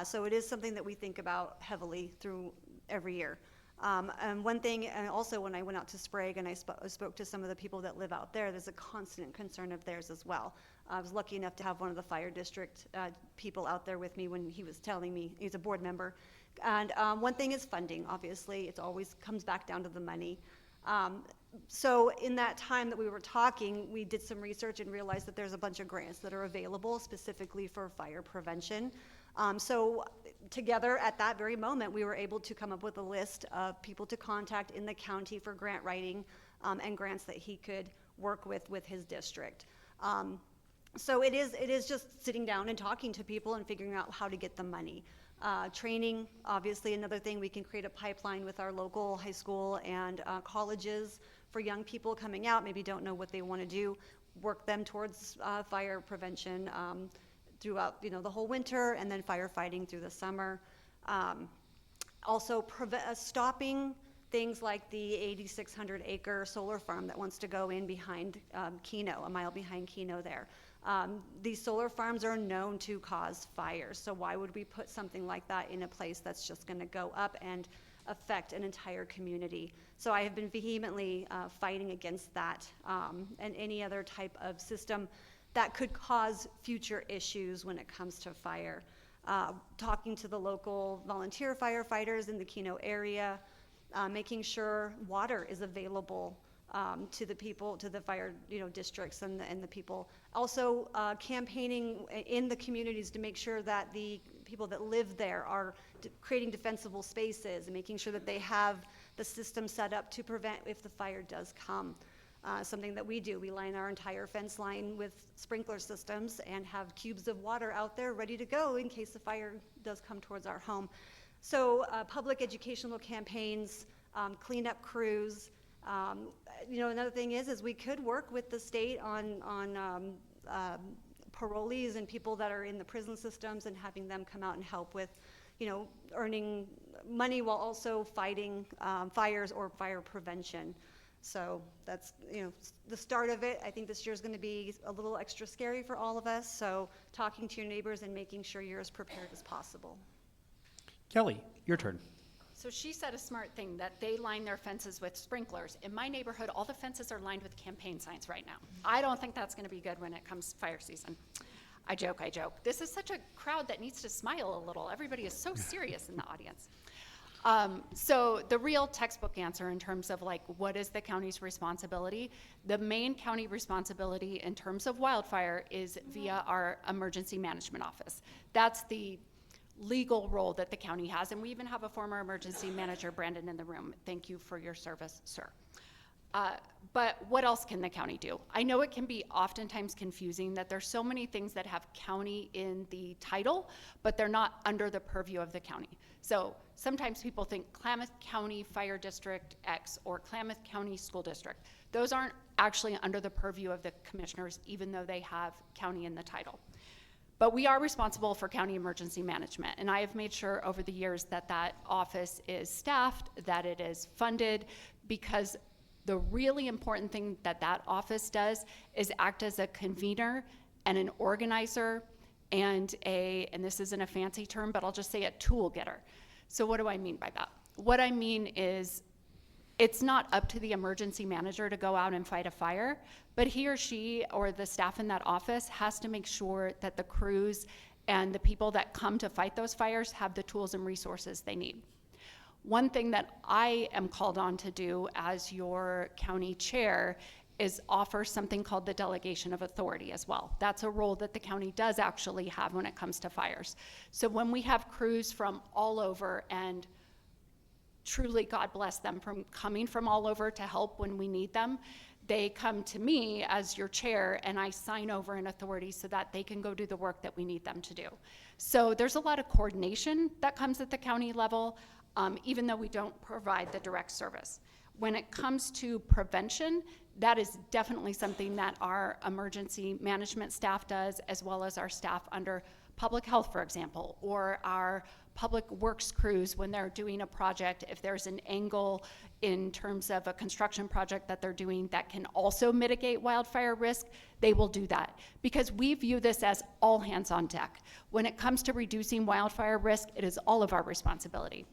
So it is something that we think about heavily through every year. And one thing, and also when I went out to Sprague and I spoke to some of the people that live out there, there's a constant concern of theirs as well. I was lucky enough to have one of the fire district people out there with me when he was telling me, he's a board member. And one thing is funding, obviously. It always comes back down to the money. So in that time that we were talking, we did some research and realized that there's a bunch of grants that are available specifically for fire prevention. So together at that very moment, we were able to come up with a list of people to contact in the county for grant writing and grants that he could work with his district. So it is just sitting down and talking to people and figuring out how to get the money. Training, obviously another thing. We can create a pipeline with our local high school and colleges for young people coming out, maybe don't know what they want to do, work them towards fire prevention throughout the whole winter, and then firefighting through the summer. Also stopping things like the 8,600 acre solar farm that wants to go in behind Keno, a mile behind Keno there. These solar farms are known to cause fires, so why would we put something like that in a place that's just going to go up and affect an entire community? So I have been vehemently fighting against that and any other type of system that could cause future issues when it comes to fire. Talking to the local volunteer firefighters in the Keno area, making sure water is available to the people, to the fire, districts and the people. Also, campaigning in the communities to make sure that the people that live there are creating defensible spaces and making sure that they have the system set up to prevent if the fire does come. Something that we do, we line our entire fence line with sprinkler systems and have cubes of water out there ready to go in case the fire does come towards our home. So public educational campaigns, cleanup crews. Another thing is we could work with the state on parolees and people that are in the prison systems and having them come out and help with, earning money while also fighting fires or fire prevention. So that's, the start of it. I think this year is going to be a little extra scary for all of us. So talking to your neighbors and making sure you're as prepared as possible. Kelly, your turn. So she said a smart thing, that they line their fences with sprinklers. In my neighborhood, all the fences are lined with campaign signs right now. I don't think that's gonna be good when it comes fire season. I joke. This is such a crowd that needs to smile a little. Everybody is so serious in the audience. So the real textbook answer in terms of like, what is the county's responsibility? The main county responsibility in terms of wildfire is via our emergency management office. That's the legal role that the county has, and we even have a former emergency manager, Brandon, in the room. Thank you for your service, sir. But what else can the county do? I know it can be oftentimes confusing that there's so many things that have county in the title, but they're not under the purview of the county. So sometimes people think Klamath County Fire District X or Klamath County School District. Those aren't actually under the purview of the commissioners, even though they have county in the title. But we are responsible for county emergency management, and I have made sure over the years that that office is staffed, that it is funded, because the really important thing that that office does is act as a convener and an organizer and this isn't a fancy term, but I'll just say a tool getter. So what do I mean by that? What I mean is it's not up to the emergency manager to go out and fight a fire, but he or she or the staff in that office has to make sure that the crews and the people that come to fight those fires have the tools and resources they need. One thing that I am called on to do as your county chair is offer something called the delegation of authority as well. That's a role that the county does actually have when it comes to fires. So when we have crews from all over, and truly God bless them from coming from all over to help when we need them, they come to me as your chair and I sign over an authority so that they can go do the work that we need them to do. So there's a lot of coordination that comes at the county level, even though we don't provide the direct service. When it comes to prevention, that is definitely something that our emergency management staff does, as well as our staff under public health, for example, or our public works crews when they're doing a project. If there's an angle in terms of a construction project that they're doing that can also mitigate wildfire risk, they will do that. Because we view this as all hands on deck. When it comes to reducing wildfire risk, it is all of our responsibility.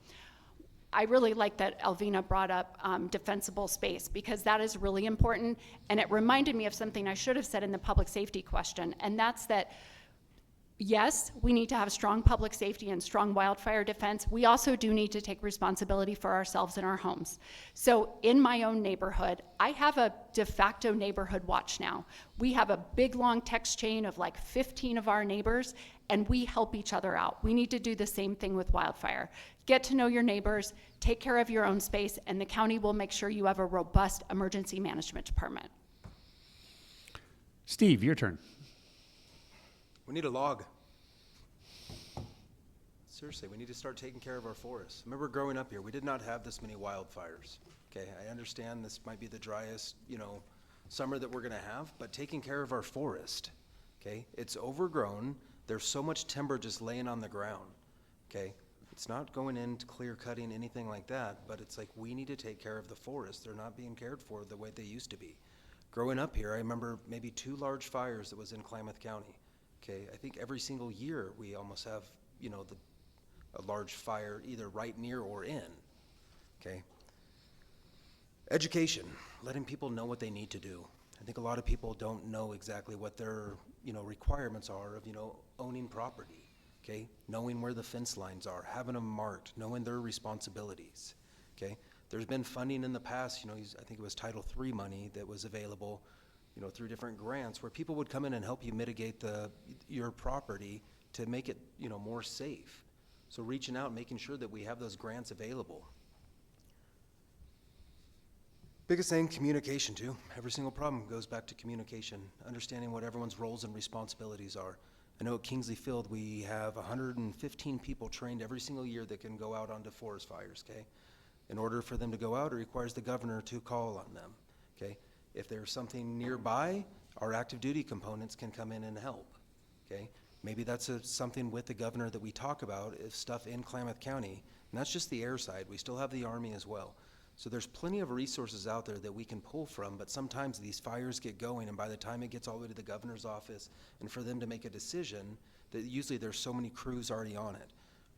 I really like that Alvina brought up defensible space, because that is really important, and it reminded me of something I should have said in the public safety question, and that's that, yes, we need to have strong public safety and strong wildfire defense. We also do need to take responsibility for ourselves and our homes. So in my own neighborhood, I have a de facto neighborhood watch now. We have a big long text chain of like 15 of our neighbors, and we help each other out. We need to do the same thing with wildfire. Get to know your neighbors, take care of your own space, and the county will make sure you have a robust emergency management department. Steve, your turn. We need a log. Seriously, we need to start taking care of our forests. I remember growing up here, we did not have this many wildfires. Okay, I understand this might be the driest, summer that we're gonna have, but taking care of our forest, okay? It's overgrown. There's so much timber just laying on the ground, okay? It's not going into clear cutting, anything like that, but it's like we need to take care of the forests. They're not being cared for the way they used to be. Growing up here, I remember maybe 2 large fires that was in Klamath County. Okay, I think every single year we almost have, a large fire either right near or in. Okay. Education, letting people know what they need to do. I think a lot of people don't know exactly what their, requirements are of, owning property. Okay, knowing where the fence lines are, having them marked, knowing their responsibilities. Okay, There's been funding in the past, I think it was Title III money that was available, through different grants where people would come in and help you mitigate your property to make it, more safe. So reaching out and making sure that we have those grants available. Biggest thing, communication too. Every single problem goes back to communication, understanding what everyone's roles and responsibilities are. I know at Kingsley Field we have 115 people trained every single year that can go out onto forest fires, okay? In order for them to go out, it requires the governor to call on them, okay? If there's something nearby, our active duty components can come in and help, okay? Maybe that's something with the governor that we talk about, if stuff in Klamath County, and that's just the air side. We still have the Army as well. So there's plenty of resources out there that we can pull from, but sometimes these fires get going, and by the time it gets all the way to the governor's office, and for them to make a decision, that usually there's so many crews already on it.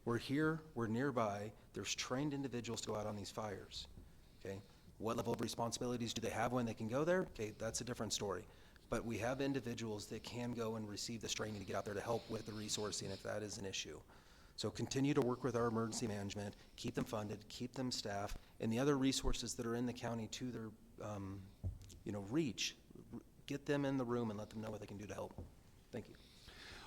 We're here, we're nearby, there's trained individuals to go out on these fires, okay? What level of responsibilities do they have when they can go there? Okay, that's a different story. But we have individuals that can go and receive this training to get out there to help with the resourcing if that is an issue. So continue to work with our emergency management, keep them funded, keep them staffed, and the other resources that are in the county to their reach, get them in the room and let them know what they can do to help. Thank you.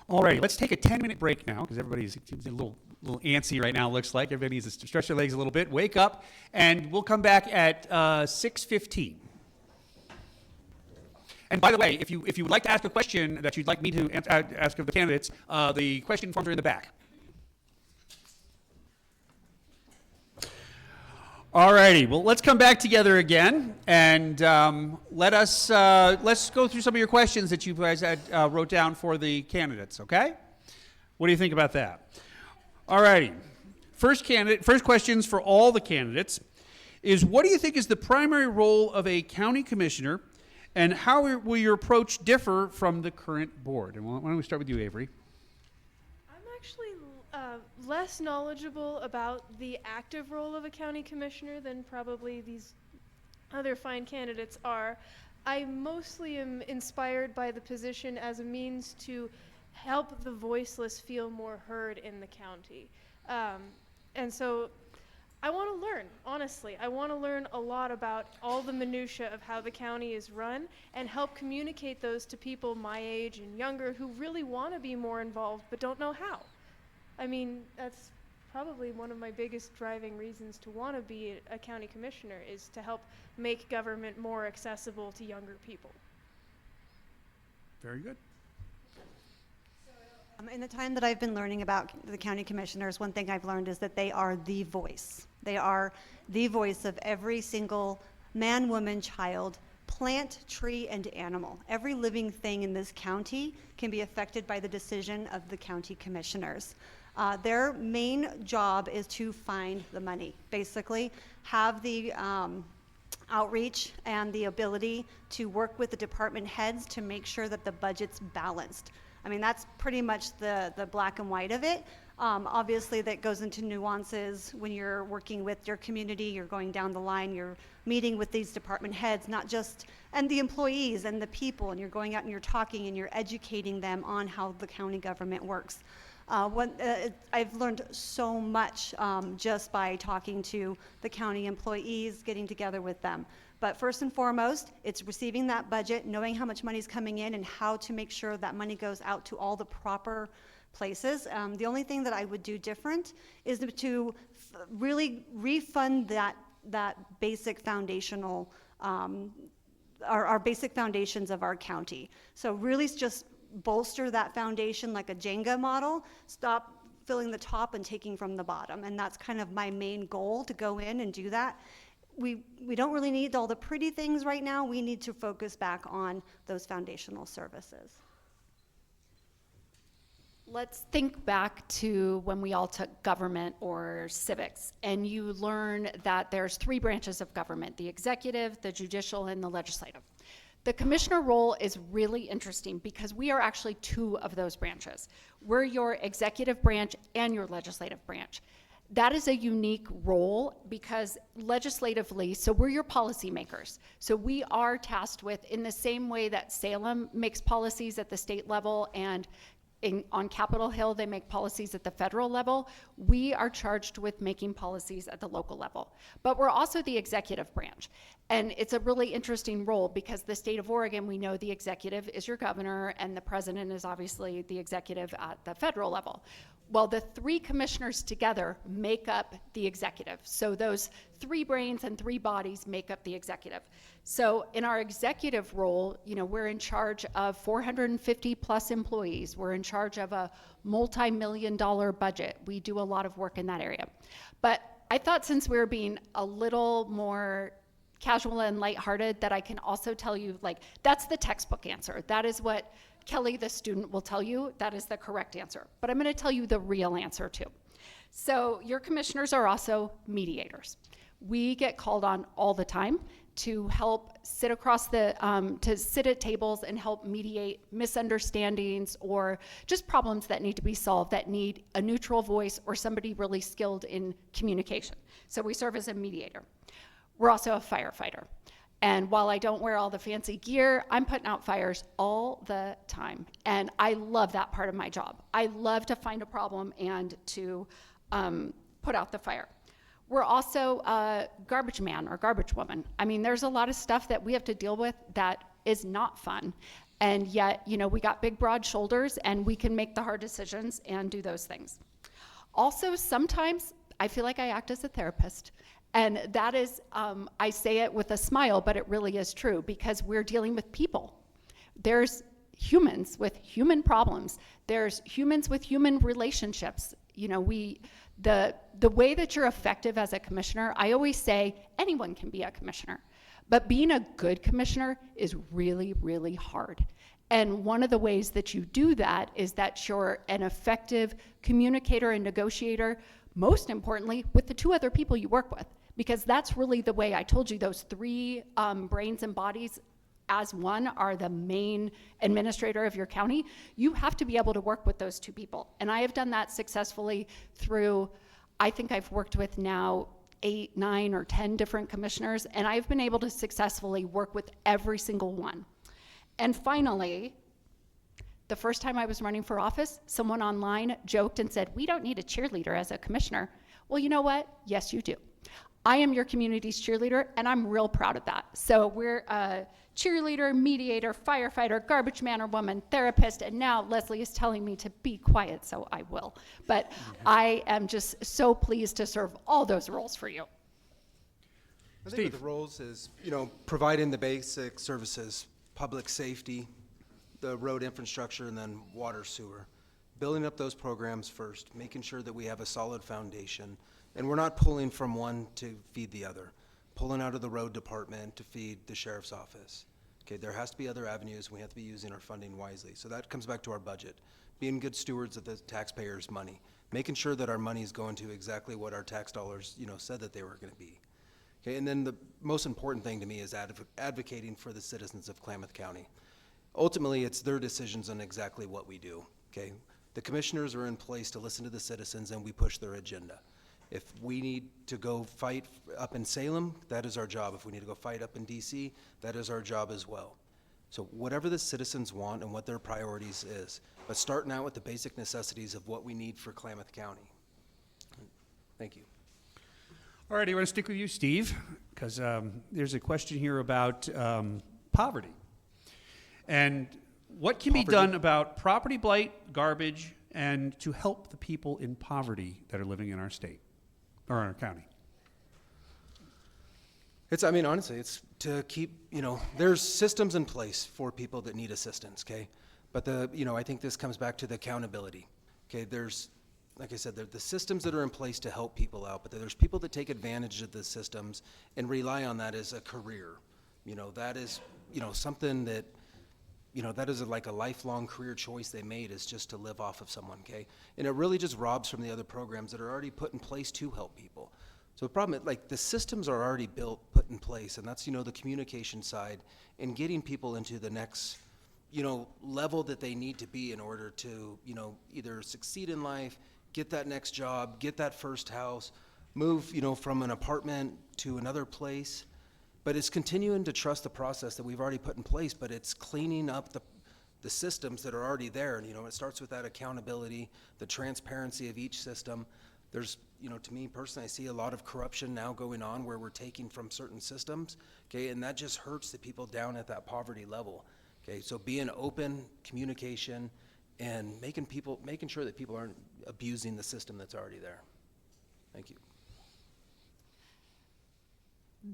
All right, let's take a 10-minute break now because everybody's a little antsy right now, looks like. Everybody needs to stretch their legs a little bit, wake up, and we'll come back at 6:15. And by the way, if you would like to ask a question that you'd like me to ask of the candidates, the question forms are in the back. All righty, well, let's come back together again, and let's go through some of your questions that you guys had wrote down for the candidates, okay? What do you think about that? All righty, first questions for all the candidates is, what do you think is the primary role of a county commissioner, and how will your approach differ from the current board? And why don't we start with you, Avery? I'm actually less knowledgeable about the active role of a county commissioner than probably these other fine candidates are. I mostly am inspired by the position as a means to help the voiceless feel more heard in the county. And so I want to learn, honestly. I want to learn a lot about all the minutia of how the county is run and help communicate those to people my age and younger who really want to be more involved but don't know how. I mean, that's probably one of my biggest driving reasons to want to be a county commissioner, is to help make government more accessible to younger people. Very good. In the time that I've been learning about the county commissioners, one thing I've learned is that they are the voice. They are the voice of every single man, woman, child, plant, tree, and animal. Every living thing in this county can be affected by the decision of the county commissioners. Their main job is to find the money, basically, have the outreach and the ability to work with the department heads to make sure that the budget's balanced. I mean, that's pretty much the black and white of it. Obviously, that goes into nuances when you're working with your community, you're going down the line, you're meeting with these department heads, not just, and the employees and the people, and you're going out and you're talking and you're educating them on how the county government works. I've learned so much just by talking to the county employees, getting together with them. But first and foremost, it's receiving that budget, knowing how much money is coming in and how to make sure that money goes out to all the proper places. The only thing that I would do different is to really refund that basic foundational, our basic foundations of our county. So really just bolster that foundation like a Jenga model, stop filling the top and taking from the bottom. And that's kind of my main goal, to go in and do that. We don't really need all the pretty things right now. We need to focus back on those foundational services. Let's think back to when we all took government or civics, and you learn that there's 3 branches of government: the executive, the judicial, and the legislative. The commissioner role is really interesting because we are actually 2 of those branches. We're your executive branch and your legislative branch. That is a unique role because legislatively, so we're your policymakers. So we are tasked with, in the same way that Salem makes policies at the state level and on Capitol Hill, they make policies at the federal level. We are charged with making policies at the local level. But we're also the executive branch. And it's a really interesting role because the state of Oregon, we know the executive is your governor and the president is obviously the executive at the federal level. Well, the three commissioners together make up the executive. So those three brains and three bodies make up the executive. So in our executive role, you know, we're in charge of 450 plus employees. We're in charge of a multi-million-dollar budget. We do a lot of work in that area. But I thought since we were being a little more casual and lighthearted, that I can also tell you, like, that's the textbook answer. That is what Kelly, the student, will tell you. That is the correct answer. But I'm going to tell you the real answer too. So your commissioners are also mediators. We get called on all the time to help sit across the, to sit at tables and help mediate misunderstandings or just problems that need to be solved that need a neutral voice or somebody really skilled in communication. So we serve as a mediator. We're also a firefighter. And while I don't wear all the fancy gear, I'm putting out fires all the time. And I love that part of my job. I love to find a problem and to put out the fire. We're also a garbage man or garbage woman. I mean, there's a lot of stuff that we have to deal with that is not fun. And yet, you know, we got big, broad shoulders and we can make the hard decisions and do those things. Also, sometimes I feel like I act as a therapist. And that is, I say it with a smile, but it really is true because we're dealing with people. There's humans with human problems. There's humans with human relationships. You know, the way that you're effective as a commissioner, I always say anyone can be a commissioner, but being a good commissioner is really, really hard. And one of the ways that you do that is that you're an effective communicator and negotiator, most importantly, with the two other people you work with. Because that's really the way I told you those three brains and bodies as one are the main administrator of your county. You have to be able to work with those two people. And I have done that successfully through, I think I've worked with now 8, 9, or 10 different commissioners, and I've been able to successfully work with every single one. And finally, the first time I was running for office, someone online joked and said, "We don't need a cheerleader as a commissioner." Well, you know what? Yes, you do. I am your community's cheerleader, and I'm real proud of that. So we're a cheerleader, mediator, firefighter, garbage man or woman, therapist, and now Leslie is telling me to be quiet, so I will. But I am just so pleased to serve all those roles for you. I think with the roles is, you know, providing the basic services, public safety, the road infrastructure, and then water, sewer. Building up those programs first, making sure that we have a solid foundation. And we're not pulling from one to feed the other, pulling out of the road department to feed the sheriff's office. Okay, there has to be other avenues. We have to be using our funding wisely. So that comes back to our budget, being good stewards of the taxpayers' money, making sure that our money is going to exactly what our tax dollars, you know, said that they were going to be. Okay, and then the most important thing to me is advocating for the citizens of Klamath County. Ultimately, it's their decisions on exactly what we do. Okay, the commissioners are in place to listen to the citizens, and we push their agenda. If we need to go fight up in Salem, that is our job. If we need to go fight up in DC, that is our job as well. So whatever the citizens want and what their priorities is, but starting out with the basic necessities of what we need for Klamath County. Thank you. All right, I want to stick with you, Steve, because there's a question here about poverty. And what can be done about property blight, garbage, and to help the people in poverty that are living in our state or in our county? I mean, honestly, it's to keep, you know, there's systems in place for people that need assistance, okay? But I think this comes back to the accountability, okay? There's, like I said, the systems that are in place to help people out, but there's people that take advantage of the systems and rely on that as a career. You know, that is, you know, something that, you know, that is like a lifelong career choice they made, is just to live off of someone, okay? And it really just robs from the other programs that are already put in place to help people. So the problem is, like, the systems are already built, put in place, and that's, you know, the communication side and getting people into the next, you know, level that they need to be in order to, you know, either succeed in life, get that next job, get that first house, move, you know, from an apartment to another place. But it's continuing to trust the process that we've already put in place, but it's cleaning up the systems that are already there. And, it starts with that accountability, the transparency of each system. There's, to me personally, I see a lot of corruption now going on where we're taking from certain systems, okay, and that just hurts the people down at that poverty level, okay? So being open, communication, and making sure that people aren't abusing the system that's already there. Thank you.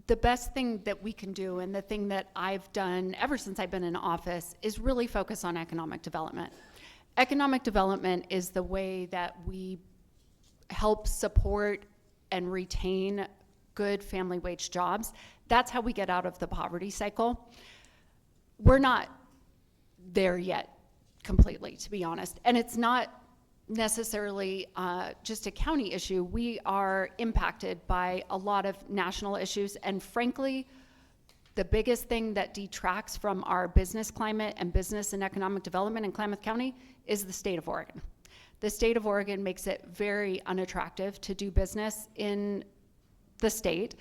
The best thing that we can do, and the thing that I've done ever since I've been in office, is really focus on economic development. Economic development is the way that we help support and retain good family wage jobs. That's how we get out of the poverty cycle. We're not there yet completely, to be honest. And it's not necessarily just a county issue. We are impacted by a lot of national issues, and frankly, the biggest thing that detracts from our business climate and business and economic development in Klamath County is the state of Oregon. The state of Oregon makes it very unattractive to do business in the state,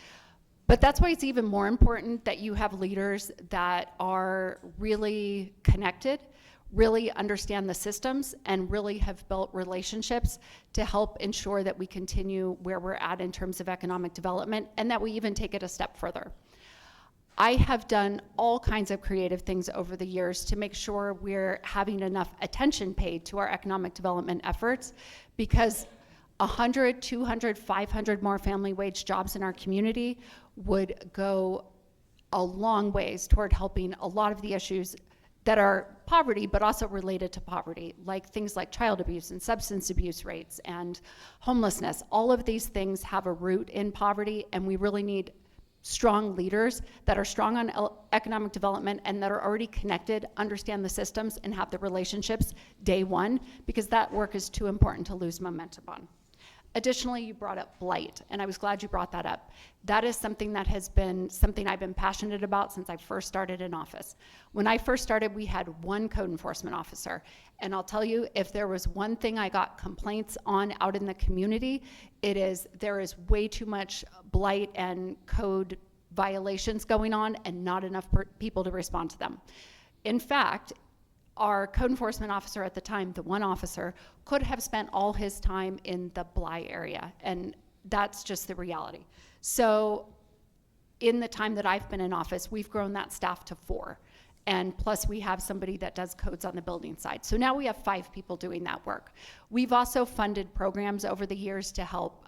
but that's why it's even more important that you have leaders that are really connected, really understand the systems, and really have built relationships to help ensure that we continue where we're at in terms of economic development, and that we even take it a step further. I have done all kinds of creative things over the years to make sure we're having enough attention paid to our economic development efforts, because 100, 200, 500 more family wage jobs in our community would go a long ways toward helping a lot of the issues that are poverty, but also related to poverty, like things like child abuse and substance abuse rates and homelessness. All of these things have a root in poverty, and we really need strong leaders that are strong on economic development and that are already connected, understand the systems, and have the relationships day one, because that work is too important to lose momentum on. Additionally, you brought up blight, and I was glad you brought that up. That is something that has been something I've been passionate about since I first started in office. When I first started, we had one code enforcement officer, and I'll tell you, if there was one thing I got complaints on out in the community, it is there is way too much blight and code violations going on and not enough people to respond to them. In fact, our code enforcement officer at the time, the one officer, could have spent all his time in the Bly area, and that's just the reality. So in the time that I've been in office, we've grown that staff to 4, and plus we have somebody that does codes on the building side. So now we have 5 people doing that work. We've also funded programs over the years to help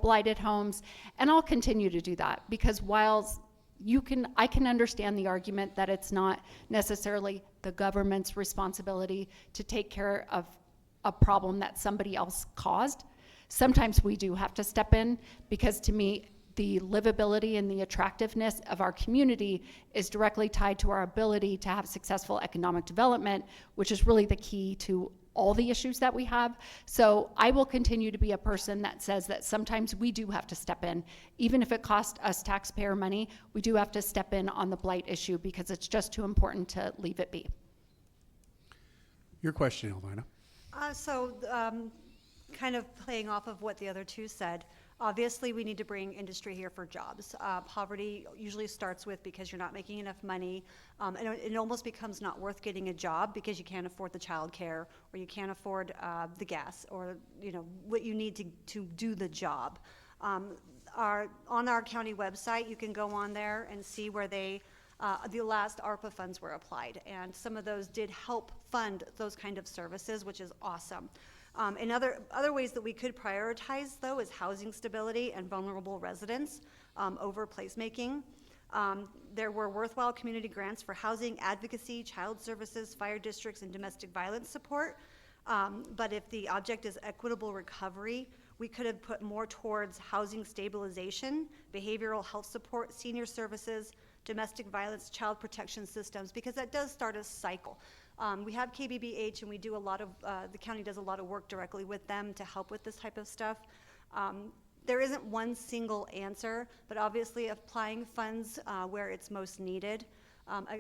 blighted homes, and I'll continue to do that, because while I can understand the argument that it's not necessarily the government's responsibility to take care of a problem that somebody else caused. Sometimes we do have to step in, because to me, the livability and the attractiveness of our community is directly tied to our ability to have successful economic development, which is really the key to all the issues that we have. So I will continue to be a person that says that sometimes we do have to step in. Even if it costs us taxpayer money, we do have to step in on the blight issue, because it's just too important to leave it be. Your question, Elvina. Kind of playing off of what the other two said, obviously we need to bring industry here for jobs. Poverty usually starts with because you're not making enough money, and it almost becomes not worth getting a job because you can't afford the child care, or you can't afford the gas, or what you need to do the job. On our county website, you can go on there and see where the last ARPA funds were applied, and some of those did help fund those kind of services, which is awesome. And other ways that we could prioritize, though, is housing stability and vulnerable residents over placemaking. There were worthwhile community grants for housing advocacy, child services, fire districts, and domestic violence support. But if the object is equitable recovery, we could have put more towards housing stabilization, behavioral health support, senior services, domestic violence, child protection systems, because that does start a cycle. We have KBBH, and we do the county does a lot of work directly with them to help with this type of stuff. There isn't one single answer, but obviously applying funds where it's most needed,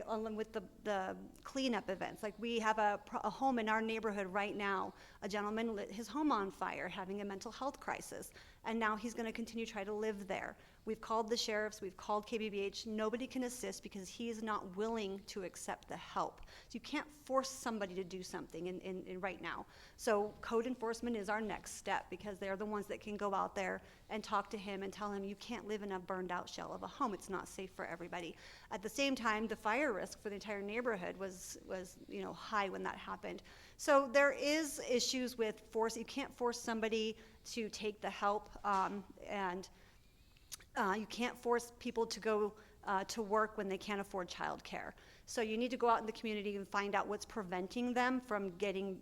along with the cleanup events. Like, we have a home in our neighborhood right now. A gentleman lit his home on fire, having a mental health crisis. and now he's going to continue to try to live there. We've called the sheriffs, we've called KBBH, nobody can assist because he is not willing to accept the help. So you can't force somebody to do something in right now. So code enforcement is our next step because they're the ones that can go out there and talk to him and tell him you can't live in a burned out shell of a home. It's not safe for everybody. At the same time, the fire risk for the entire neighborhood was high when that happened. So there is issues with force. You can't force somebody to take the help, and you can't force people to go to work when they can't afford childcare. So you need to go out in the community and find out what's preventing them from getting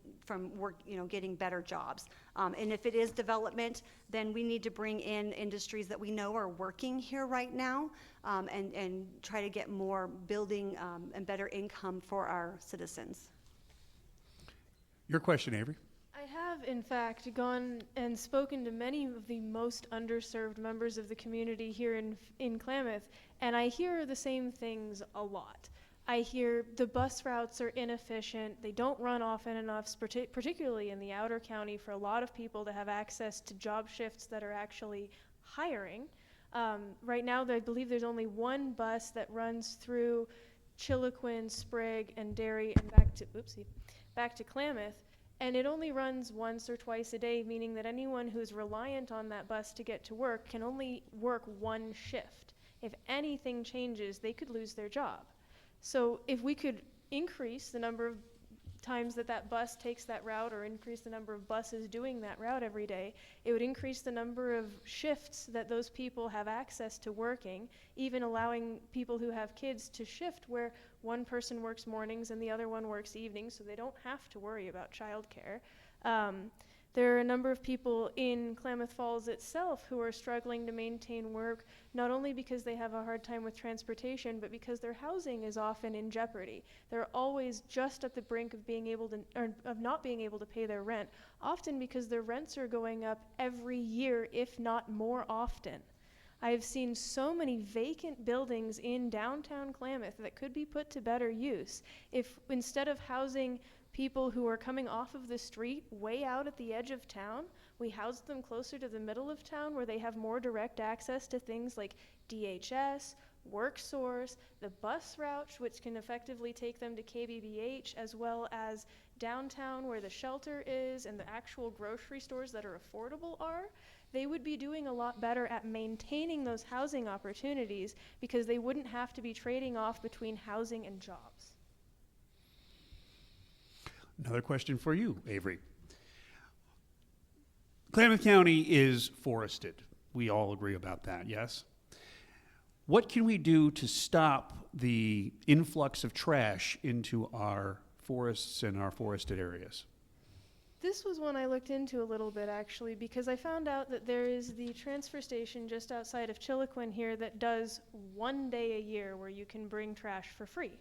better jobs. And if it is development, then we need to bring in industries that we know are working here right now, and try to get more building and better income for our citizens. Your question, Avery. I have, in fact, gone and spoken to many of the most underserved members of the community here in Klamath, and I hear the same things a lot. I hear the bus routes are inefficient, they don't run often enough, particularly in the outer county, for a lot of people to have access to job shifts that are actually hiring. Right now, I believe there's only one bus that runs through Chiloquin, Sprague, and Derry and back to Klamath. And it only runs once or twice a day, meaning that anyone who's reliant on that bus to get to work can only work one shift. If anything changes, they could lose their job. So if we could increase the number of times that bus takes that route, or increase the number of buses doing that route every day, it would increase the number of shifts that those people have access to working, even allowing people who have kids to shift where one person works mornings and the other one works evenings, so they don't have to worry about childcare. There are a number of people in Klamath Falls itself who are struggling to maintain work, not only because they have a hard time with transportation, but because their housing is often in jeopardy. They're always just at the brink of not being able to pay their rent, often because their rents are going up every year, if not more often. I've seen so many vacant buildings in downtown Klamath that could be put to better use if, instead of housing people who are coming off of the street way out at the edge of town, we house them closer to the middle of town where they have more direct access to things like DHS, WorkSource, the bus route, which can effectively take them to KBBH, as well as downtown where the shelter is and the actual grocery stores that are affordable are. They would be doing a lot better at maintaining those housing opportunities because they wouldn't have to be trading off between housing and jobs. Another question for you, Avery. Klamath County is forested. We all agree about that, yes? What can we do to stop the influx of trash into our forests and our forested areas? This was one I looked into a little bit, actually, because I found out that there is the transfer station just outside of Chiloquin here that does one day a year where you can bring trash for free.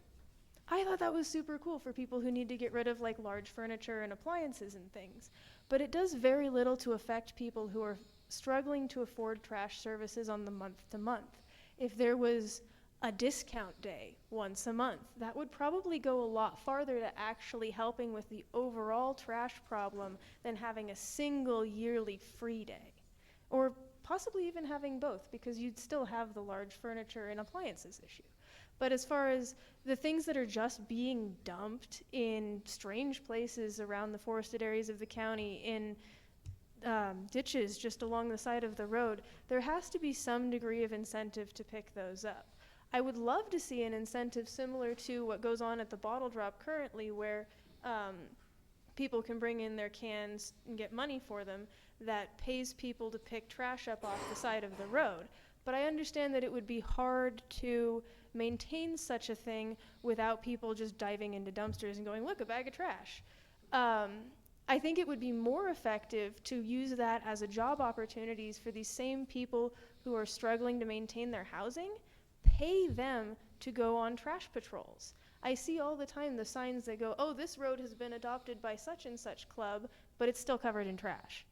I thought that was super cool for people who need to get rid of like large furniture and appliances and things. But it does very little to affect people who are struggling to afford trash services on the month to month. If there was a discount day once a month, that would probably go a lot farther to actually helping with the overall trash problem than having a single yearly free day. Or possibly even having both, because you'd still have the large furniture and appliances issue. But as far as the things that are just being dumped in strange places around the forested areas of the county, in ditches just along the side of the road, there has to be some degree of incentive to pick those up. I would love to see an incentive similar to what goes on at the bottle drop currently, where people can bring in their cans and get money for them, that pays people to pick trash up off the side of the road. But I understand that it would be hard to maintain such a thing without people just diving into dumpsters and going, look, a bag of trash. I think it would be more effective to use that as a job opportunities for these same people who are struggling to maintain their housing, pay them to go on trash patrols. I see all the time the signs that go, oh, this road has been adopted by such and such club, but it's still covered in trash.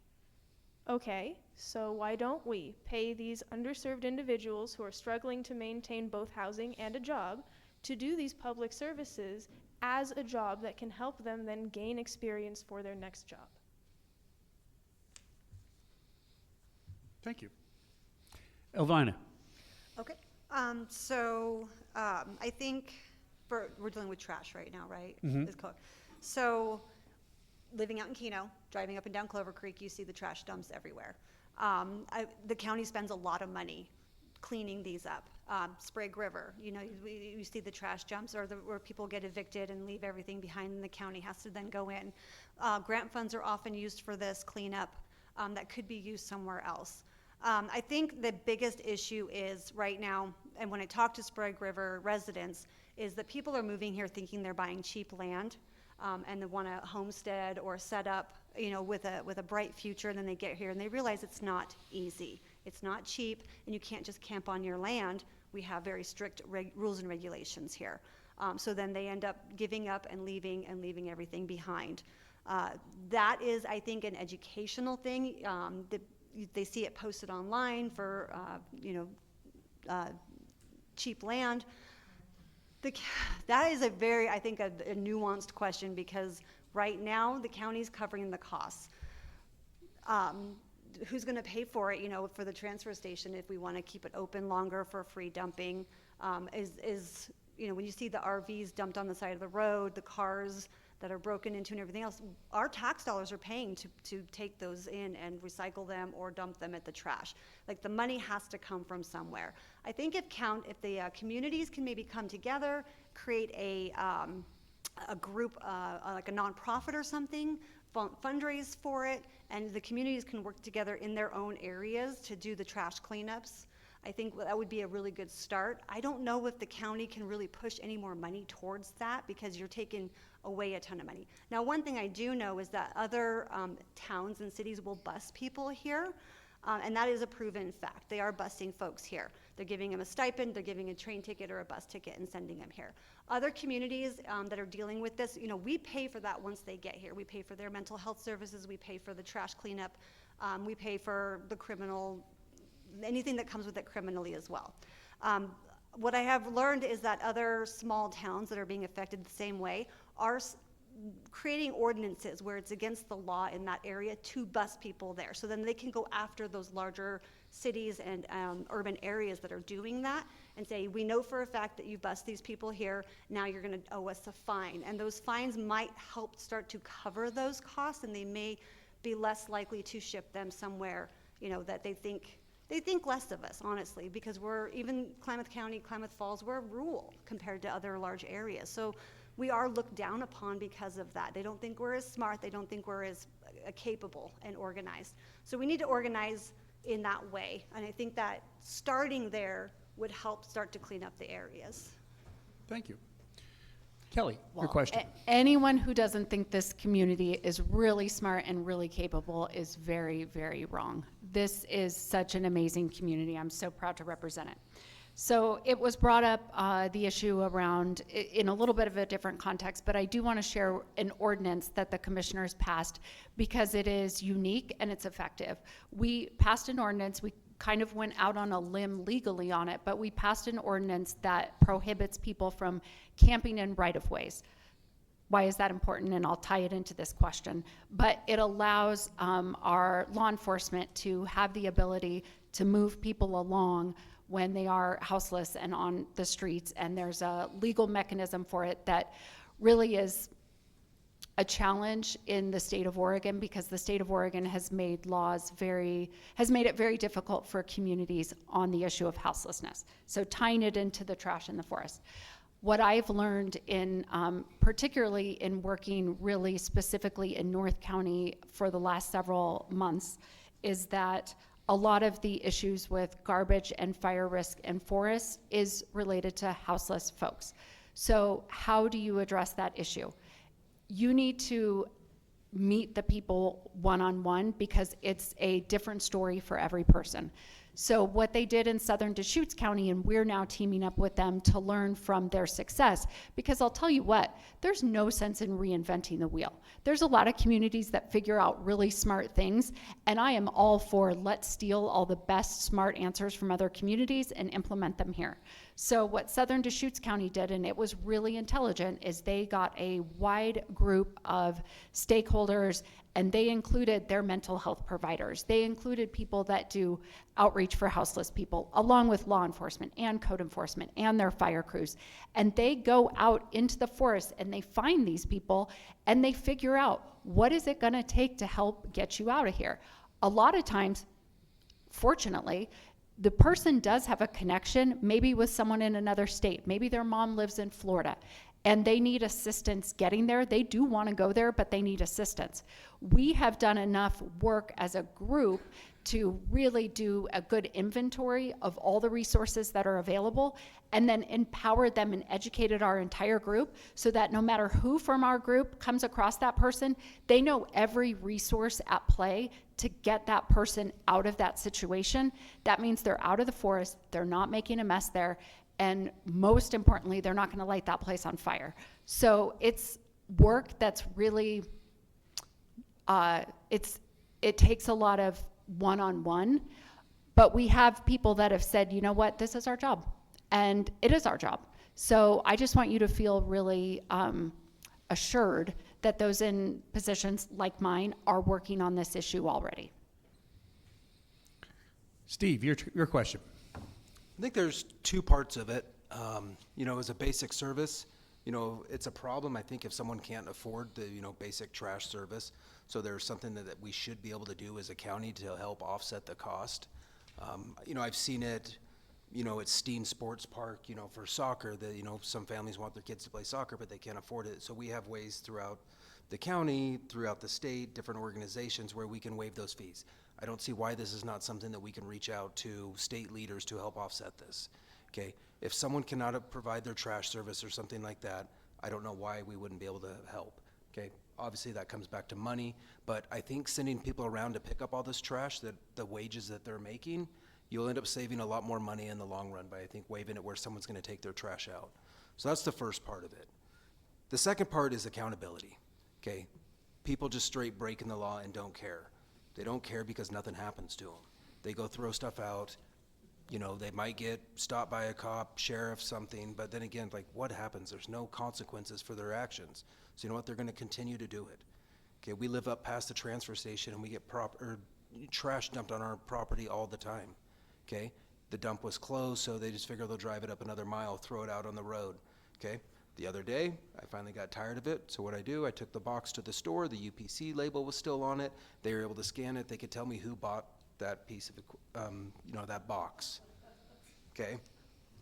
Okay, so why don't we pay these underserved individuals who are struggling to maintain both housing and a job to do these public services as a job that can help them then gain experience for their next job? Thank you. Elvina? Okay, I think we're dealing with trash right now, right? Is code. So, living out in Keno, driving up and down Clover Creek, you see the trash dumps everywhere. The county spends a lot of money cleaning these up. Sprague River, you see the trash dumps where people get evicted and leave everything behind, and the county has to then go in. Grant funds are often used for this cleanup that could be used somewhere else. I think the biggest issue is right now, and when I talk to Sprague River residents, is that people are moving here thinking they're buying cheap land, and they want to homestead or set up, with a bright future. And then they get here and they realize it's not easy. It's not cheap, and you can't just camp on your land. We have very strict rules and regulations here. So then they end up giving up and leaving everything behind. That is, I think, an educational thing. They see it posted online for, cheap land. That is a very, I think, a nuanced question, because right now the county's covering the costs. Who's going to pay for it, for the transfer station if we want to keep it open longer for free dumping? When you see the RVs dumped on the side of the road, the cars that are broken into and everything else, our tax dollars are paying to take those in and recycle them or dump them at the trash. Like, the money has to come from somewhere. I think if the communities can maybe come together, create a group, like a nonprofit or something, fundraise for it, and the communities can work together in their own areas to do the trash cleanups, I think that would be a really good start. I don't know if the county can really push any more money towards that, because you're taking away a ton of money. Now, one thing I do know is that other towns and cities will bus people here, and that is a proven fact. They are busing folks here. They're giving them a stipend, they're giving a train ticket or a bus ticket and sending them here. Other communities that are dealing with this, we pay for that once they get here. We pay for their mental health services, we pay for the trash cleanup, we pay for the anything that comes with it criminally as well. What I have learned is that other small towns that are being affected the same way are creating ordinances where it's against the law in that area to bus people there. So then they can go after those larger cities and urban areas that are doing that and say, we know for a fact that you bus these people here, now you're going to owe us a fine. And those fines might help start to cover those costs, and they may be less likely to ship them somewhere, that they think less of us, honestly, because even Klamath County, Klamath Falls, we're rural compared to other large areas. So we are looked down upon because of that. They don't think we're as smart. They don't think we're as capable and organized. So we need to organize in that way. And I think that starting there would help start to clean up the areas. Thank you. Kelly, your question. Anyone who doesn't think this community is really smart and really capable is very, very wrong. This is such an amazing community. I'm so proud to represent it. So it was brought up, the issue around, in a little bit of a different context, but I do want to share an ordinance that the commissioners passed because it is unique and it's effective. We passed an ordinance, we kind of went out on a limb legally on it, but we passed an ordinance that prohibits people from camping in right-of-ways. Why is that important? And I'll tie it into this question. But it allows our law enforcement to have the ability to move people along when they are houseless and on the streets, and there's a legal mechanism for it that really is a challenge in the state of Oregon, because the state of Oregon has made it very difficult for communities on the issue of houselessness. So tying it into the trash in the forest. What I've learned in, particularly in working really specifically in North County for the last several months, is that a lot of the issues with garbage and fire risk in forests is related to houseless folks. So how do you address that issue? You need to meet the people one-on-one, because it's a different story for every person. So what they did in Southern Deschutes County, and we're now teaming up with them to learn from their success, because I'll tell you what, there's no sense in reinventing the wheel. There's a lot of communities that figure out really smart things, and I am all for let's steal all the best smart answers from other communities and implement them here. So what Southern Deschutes County did, and it was really intelligent, is they got a wide group of stakeholders and they included their mental health providers. They included people that do outreach for houseless people, along with law enforcement and code enforcement and their fire crews. And they go out into the forest and they find these people and they figure out, what is it gonna take to help get you out of here? A lot of times, fortunately, the person does have a connection, maybe with someone in another state. Maybe their mom lives in Florida and they need assistance getting there. They do want to go there, but they need assistance. We have done enough work as a group to really do a good inventory of all the resources that are available, and then empowered them and educated our entire group so that no matter who from our group comes across that person, they know every resource at play to get that person out of that situation. That means they're out of the forest, they're not making a mess there, and most importantly, they're not gonna light that place on fire. So it's work that's really, it takes a lot of one-on-one, but we have people that have said, you know what, this is our job, and it is our job. So I just want you to feel really assured that those in positions like mine are working on this issue already. Steve, your question. I think there's two parts of it. You know, as a basic service, you know, it's a problem, I think, if someone can't afford the, you know, basic trash service. So there's something that we should be able to do as a county to help offset the cost. You know, I've seen it, you know, at Steen Sports Park, you know, for soccer, that, you know, some families want their kids to play soccer, but they can't afford it. So we have ways throughout the county, throughout the state, different organizations where we can waive those fees. I don't see why this is not something that we can reach out to state leaders to help offset this, okay? If someone cannot provide their trash service or something like that, I don't know why we wouldn't be able to help, okay? Obviously that comes back to money, but I think sending people around to pick up all this trash, that the wages that they're making, you'll end up saving a lot more money in the long run by, I think, waiving it where someone's gonna take their trash out. So that's the first part of it. The second part is accountability, okay? People just straight breaking the law and don't care. They don't care because nothing happens to them. They go throw stuff out, you know, they might get stopped by a cop, sheriff, something, but then again, like, what happens? There's no consequences for their actions. So you know what, they're gonna continue to do it. Okay, we live up past the transfer station and we get trash dumped on our property all the time, okay? The dump was closed, so they just figure they'll drive it up another mile, throw it out on the road, okay? The other day, I finally got tired of it, so what I do, I took the box to the store, the UPC label was still on it, they were able to scan it, they could tell me who bought that piece of, you know, that box, okay?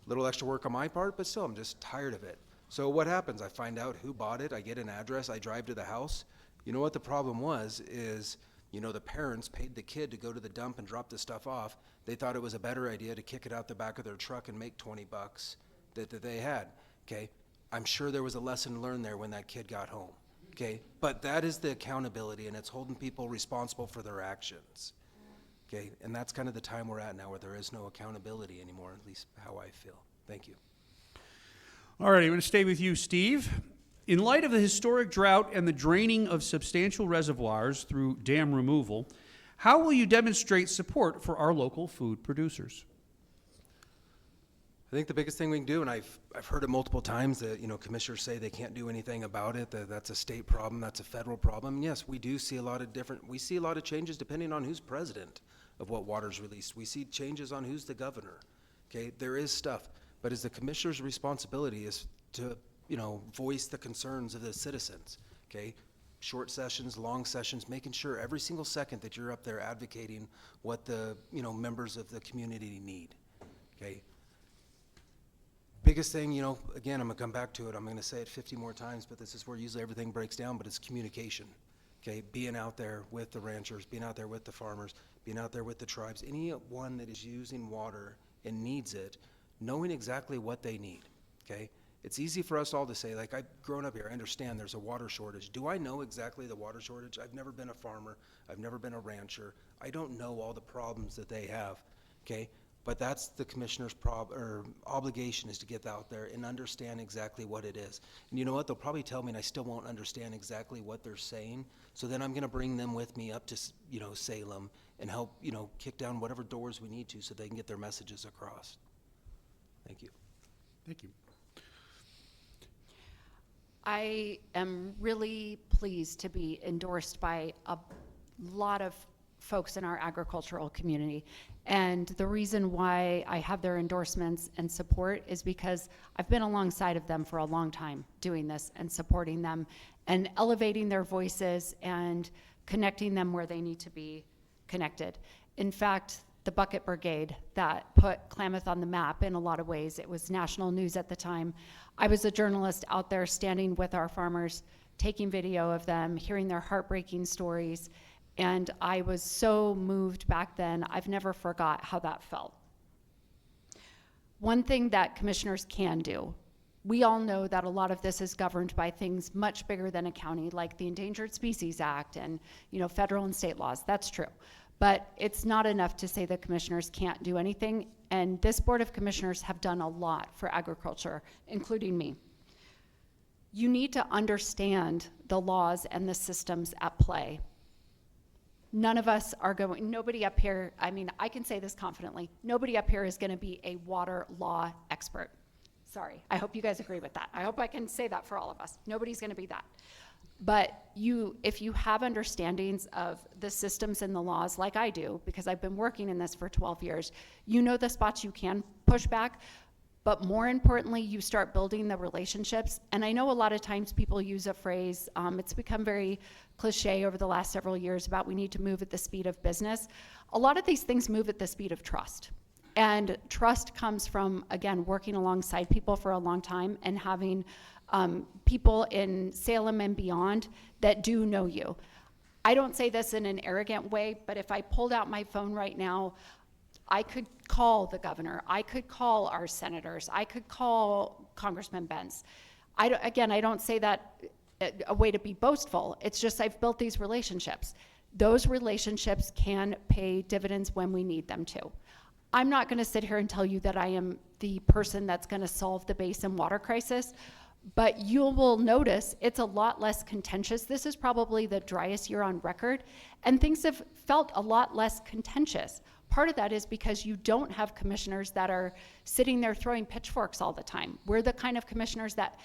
Little extra work on my part, but still, I'm just tired of it. So what happens? I find out who bought it, I get an address, I drive to the house. You know what the problem was is, you know, the parents paid the kid to go to the dump and drop the stuff off. They thought it was a better idea to kick it out the back of their truck and make 20 bucks that they had, okay? I'm sure there was a lesson learned there when that kid got home, okay? But that is the accountability, and it's holding people responsible for their actions, okay? And that's kind of the time we're at now, where there is no accountability anymore, at least how I feel. Thank you. All right, I'm going to stay with you, Steve. In light of the historic drought and the draining of substantial reservoirs through dam removal, how will you demonstrate support for our local food producers? I think the biggest thing we can do, and I've heard it multiple times, that, you know, commissioners say they can't do anything about it, that that's a state problem, that's a federal problem. And yes, we do see a lot of changes depending on who's president of what water's released. We see changes on who's the governor, okay? There is stuff, but as the commissioner's responsibility is to, you know, voice the concerns of the citizens, okay? Short sessions, long sessions, making sure every single second that you're up there advocating what the, you know, members of the community need, okay? Biggest thing, you know, again, I'm gonna come back to it, I'm gonna say it 50 more times, but this is where usually everything breaks down, but it's communication, okay? Being out there with the ranchers, being out there with the farmers, being out there with the tribes, anyone that is using water and needs it, knowing exactly what they need, okay? It's easy for us all to say, like, I've grown up here, I understand there's a water shortage. Do I know exactly the water shortage? I've never been a farmer, I've never been a rancher. I don't know all the problems that they have, okay? But that's the commissioner's obligation, is to get out there and understand exactly what it is. And you know what, they'll probably tell me and I still won't understand exactly what they're saying. So then I'm gonna bring them with me up to, you know, Salem and help, you know, kick down whatever doors we need to so they can get their messages across. Thank you. Thank you. I am really pleased to be endorsed by a lot of folks in our agricultural community. And the reason why I have their endorsements and support is because I've been alongside of them for a long time doing this and supporting them and elevating their voices and connecting them where they need to be connected. In fact, the Bucket Brigade that put Klamath on the map in a lot of ways, it was national news at the time. I was a journalist out there standing with our farmers, taking video of them, hearing their heartbreaking stories, and I was so moved back then. I've never forgot how that felt. One thing that commissioners can do, we all know that a lot of this is governed by things much bigger than a county, like the Endangered Species Act and federal and state laws. That's true. But it's not enough to say that commissioners can't do anything, and this Board of Commissioners have done a lot for agriculture, including me. You need to understand the laws and the systems at play. None of us are nobody up here, I can say this confidently, nobody up here is going to be a water law expert. Sorry, I hope you guys agree with that. I hope I can say that for all of us. Nobody's going to be that. But if you have understandings of the systems and the laws like I do, because I've been working in this for 12 years, you know the spots you can push back, but more importantly, you start building the relationships. And I know a lot of times people use a phrase, it's become very cliche over the last several years about we need to move at the speed of business. A lot of these things move at the speed of trust. And trust comes from, again, working alongside people for a long time and having people in Salem and beyond that do know you. I don't say this in an arrogant way, but if I pulled out my phone right now, I could call the governor, I could call our senators, I could call Congressman Benz. I don't say that a way to be boastful. It's just I've built these relationships. Those relationships can pay dividends when we need them to. I'm not going to sit here and tell you that I am the person that's going to solve the basin water crisis, but you will notice it's a lot less contentious. This is probably the driest year on record, and things have felt a lot less contentious. Part of that is because you don't have commissioners that are sitting there throwing pitchforks all the time. We're the kind of commissioners that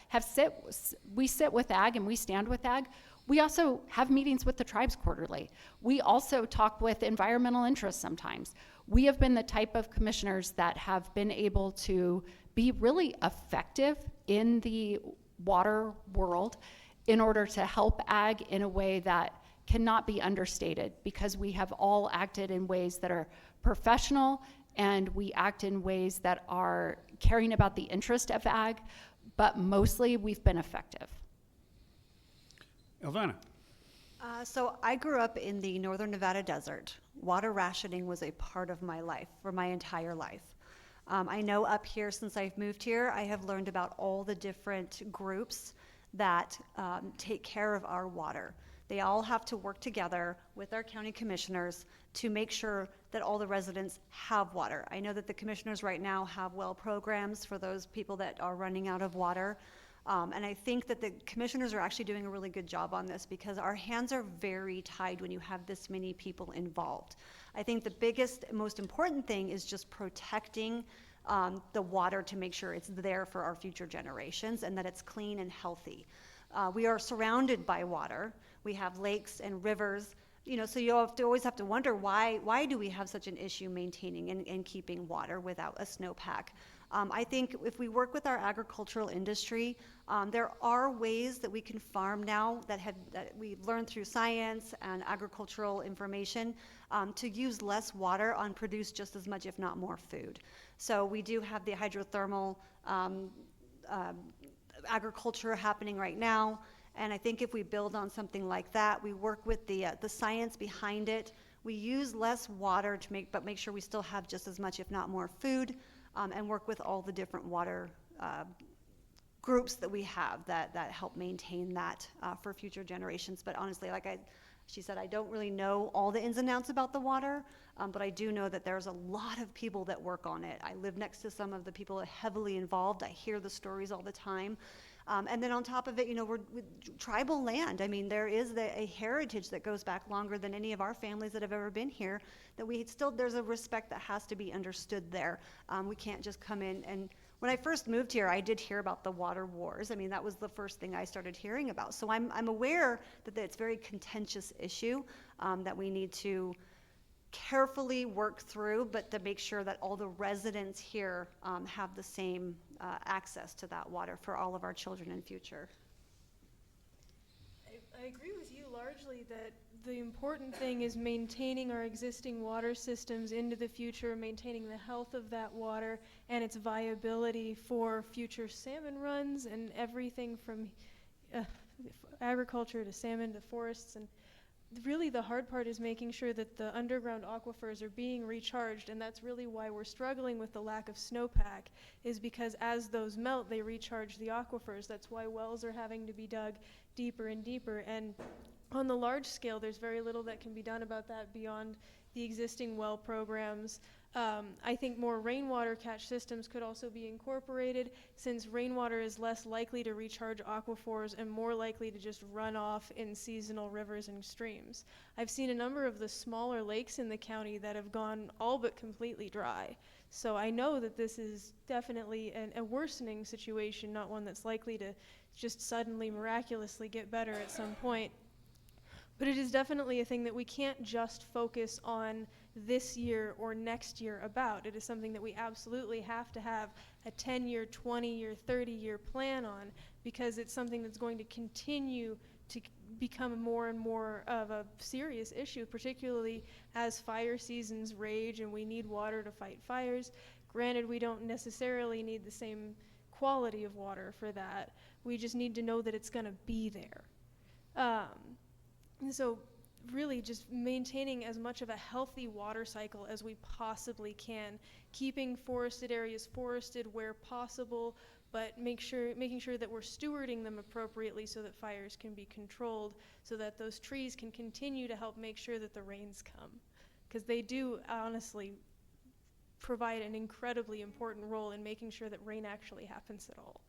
we sit with ag and we stand with ag. We also have meetings with the tribes quarterly. We also talk with environmental interests sometimes. We have been the type of commissioners that have been able to be really effective in the water world in order to help ag in a way that cannot be understated, because we have all acted in ways that are professional and we act in ways that are caring about the interest of ag, but mostly we've been effective. Elvana. So I grew up in the northern Nevada desert. Water rationing was a part of my life for my entire life. I know up here, since I've moved here, I have learned about all the different groups that take care of our water. They all have to work together with our county commissioners to make sure that all the residents have water. I know that the commissioners right now have well programs for those people that are running out of water. And I think that the commissioners are actually doing a really good job on this, because our hands are very tied when you have this many people involved. I think the biggest, most important thing is just protecting the water to make sure it's there for our future generations and that it's clean and healthy. We are surrounded by water. We have lakes and rivers, so you always have to wonder why do we have such an issue maintaining and keeping water without a snowpack? I think if we work with our agricultural industry, there are ways that we can farm now that we learned through science and agricultural information to use less water and produce just as much, if not more, food. So we do have the hydrothermal agriculture happening right now, and I think if we build on something like that, we work with the science behind it, we use less water but make sure we still have just as much, if not more, food. And work with all the different water groups that we have that help maintain that for future generations. But honestly, she said, I don't really know all the ins and outs about the water, but I do know that there's a lot of people that work on it. I live next to some of the people heavily involved. I hear the stories all the time. And then on top of it, we're with tribal land. I mean, there is a heritage that goes back longer than any of our families that have ever been here, that there's a respect that has to be understood there. We can't just come in and When I first moved here, I did hear about the water wars. I mean, that was the first thing I started hearing about. So I'm aware that it's a very contentious issue that we need to carefully work through, but to make sure that all the residents here have the same access to that water for all of our children in future. I agree with you largely that the important thing is maintaining our existing water systems into the future, maintaining the health of that water and its viability for future salmon runs and everything from agriculture to salmon to forests. And really the hard part is making sure that the underground aquifers are being recharged, and that's really why we're struggling with the lack of snowpack, is because as those melt, they recharge the aquifers. That's why wells are having to be dug deeper and deeper. And on the large scale, there's very little that can be done about that beyond the existing well programs. I think more rainwater catch systems could also be incorporated, since rainwater is less likely to recharge aquifers and more likely to just run off in seasonal rivers and streams. I've seen a number of the smaller lakes in the county that have gone all but completely dry. So I know that this is definitely a worsening situation, not one that's likely to just suddenly miraculously get better at some point. But it is definitely a thing that we can't just focus on this year or next year about. It is something that we absolutely have to have a 10-year, 20-year, 30-year plan on, because it's something that's going to continue to become more and more of a serious issue, particularly as fire seasons rage and we need water to fight fires. Granted, we don't necessarily need the same quality of water for that. We just need to know that it's going to be there. And so really just maintaining as much of a healthy water cycle as we possibly can, keeping forested areas forested where possible, but making sure that we're stewarding them appropriately so that fires can be controlled, so that those trees can continue to help make sure that the rains come. Because they do honestly provide an incredibly important role in making sure that rain actually happens at all.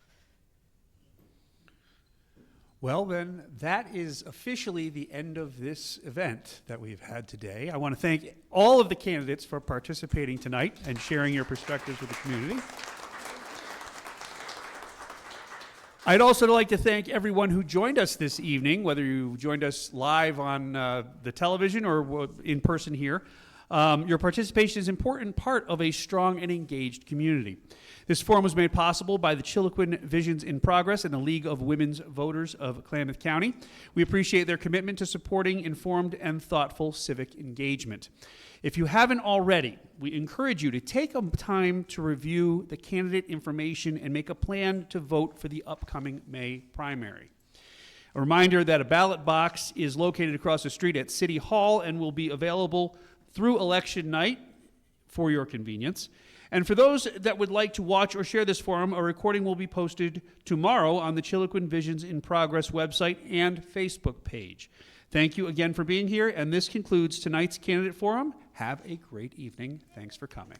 Well, then, that is officially the end of this event that we've had today. I want to thank all of the candidates for participating tonight and sharing your perspectives with the community. I'd also like to thank everyone who joined us this evening, whether you joined us live on the television or in person here. Your participation is an important part of a strong and engaged community. This forum was made possible by the Chiloquin Visions in Progress and the League of Women's Voters of Klamath County. We appreciate their commitment to supporting informed and thoughtful civic engagement. If you haven't already, we encourage you to take a time to review the candidate information and make a plan to vote for the upcoming May primary. A reminder that a ballot box is located across the street at City Hall and will be available through election night for your convenience. And for those that would like to watch or share this forum, a recording will be posted tomorrow on the Chiloquin Visions in Progress website and Facebook page. Thank you again for being here, and this concludes tonight's candidate forum. Have a great evening. Thanks for coming.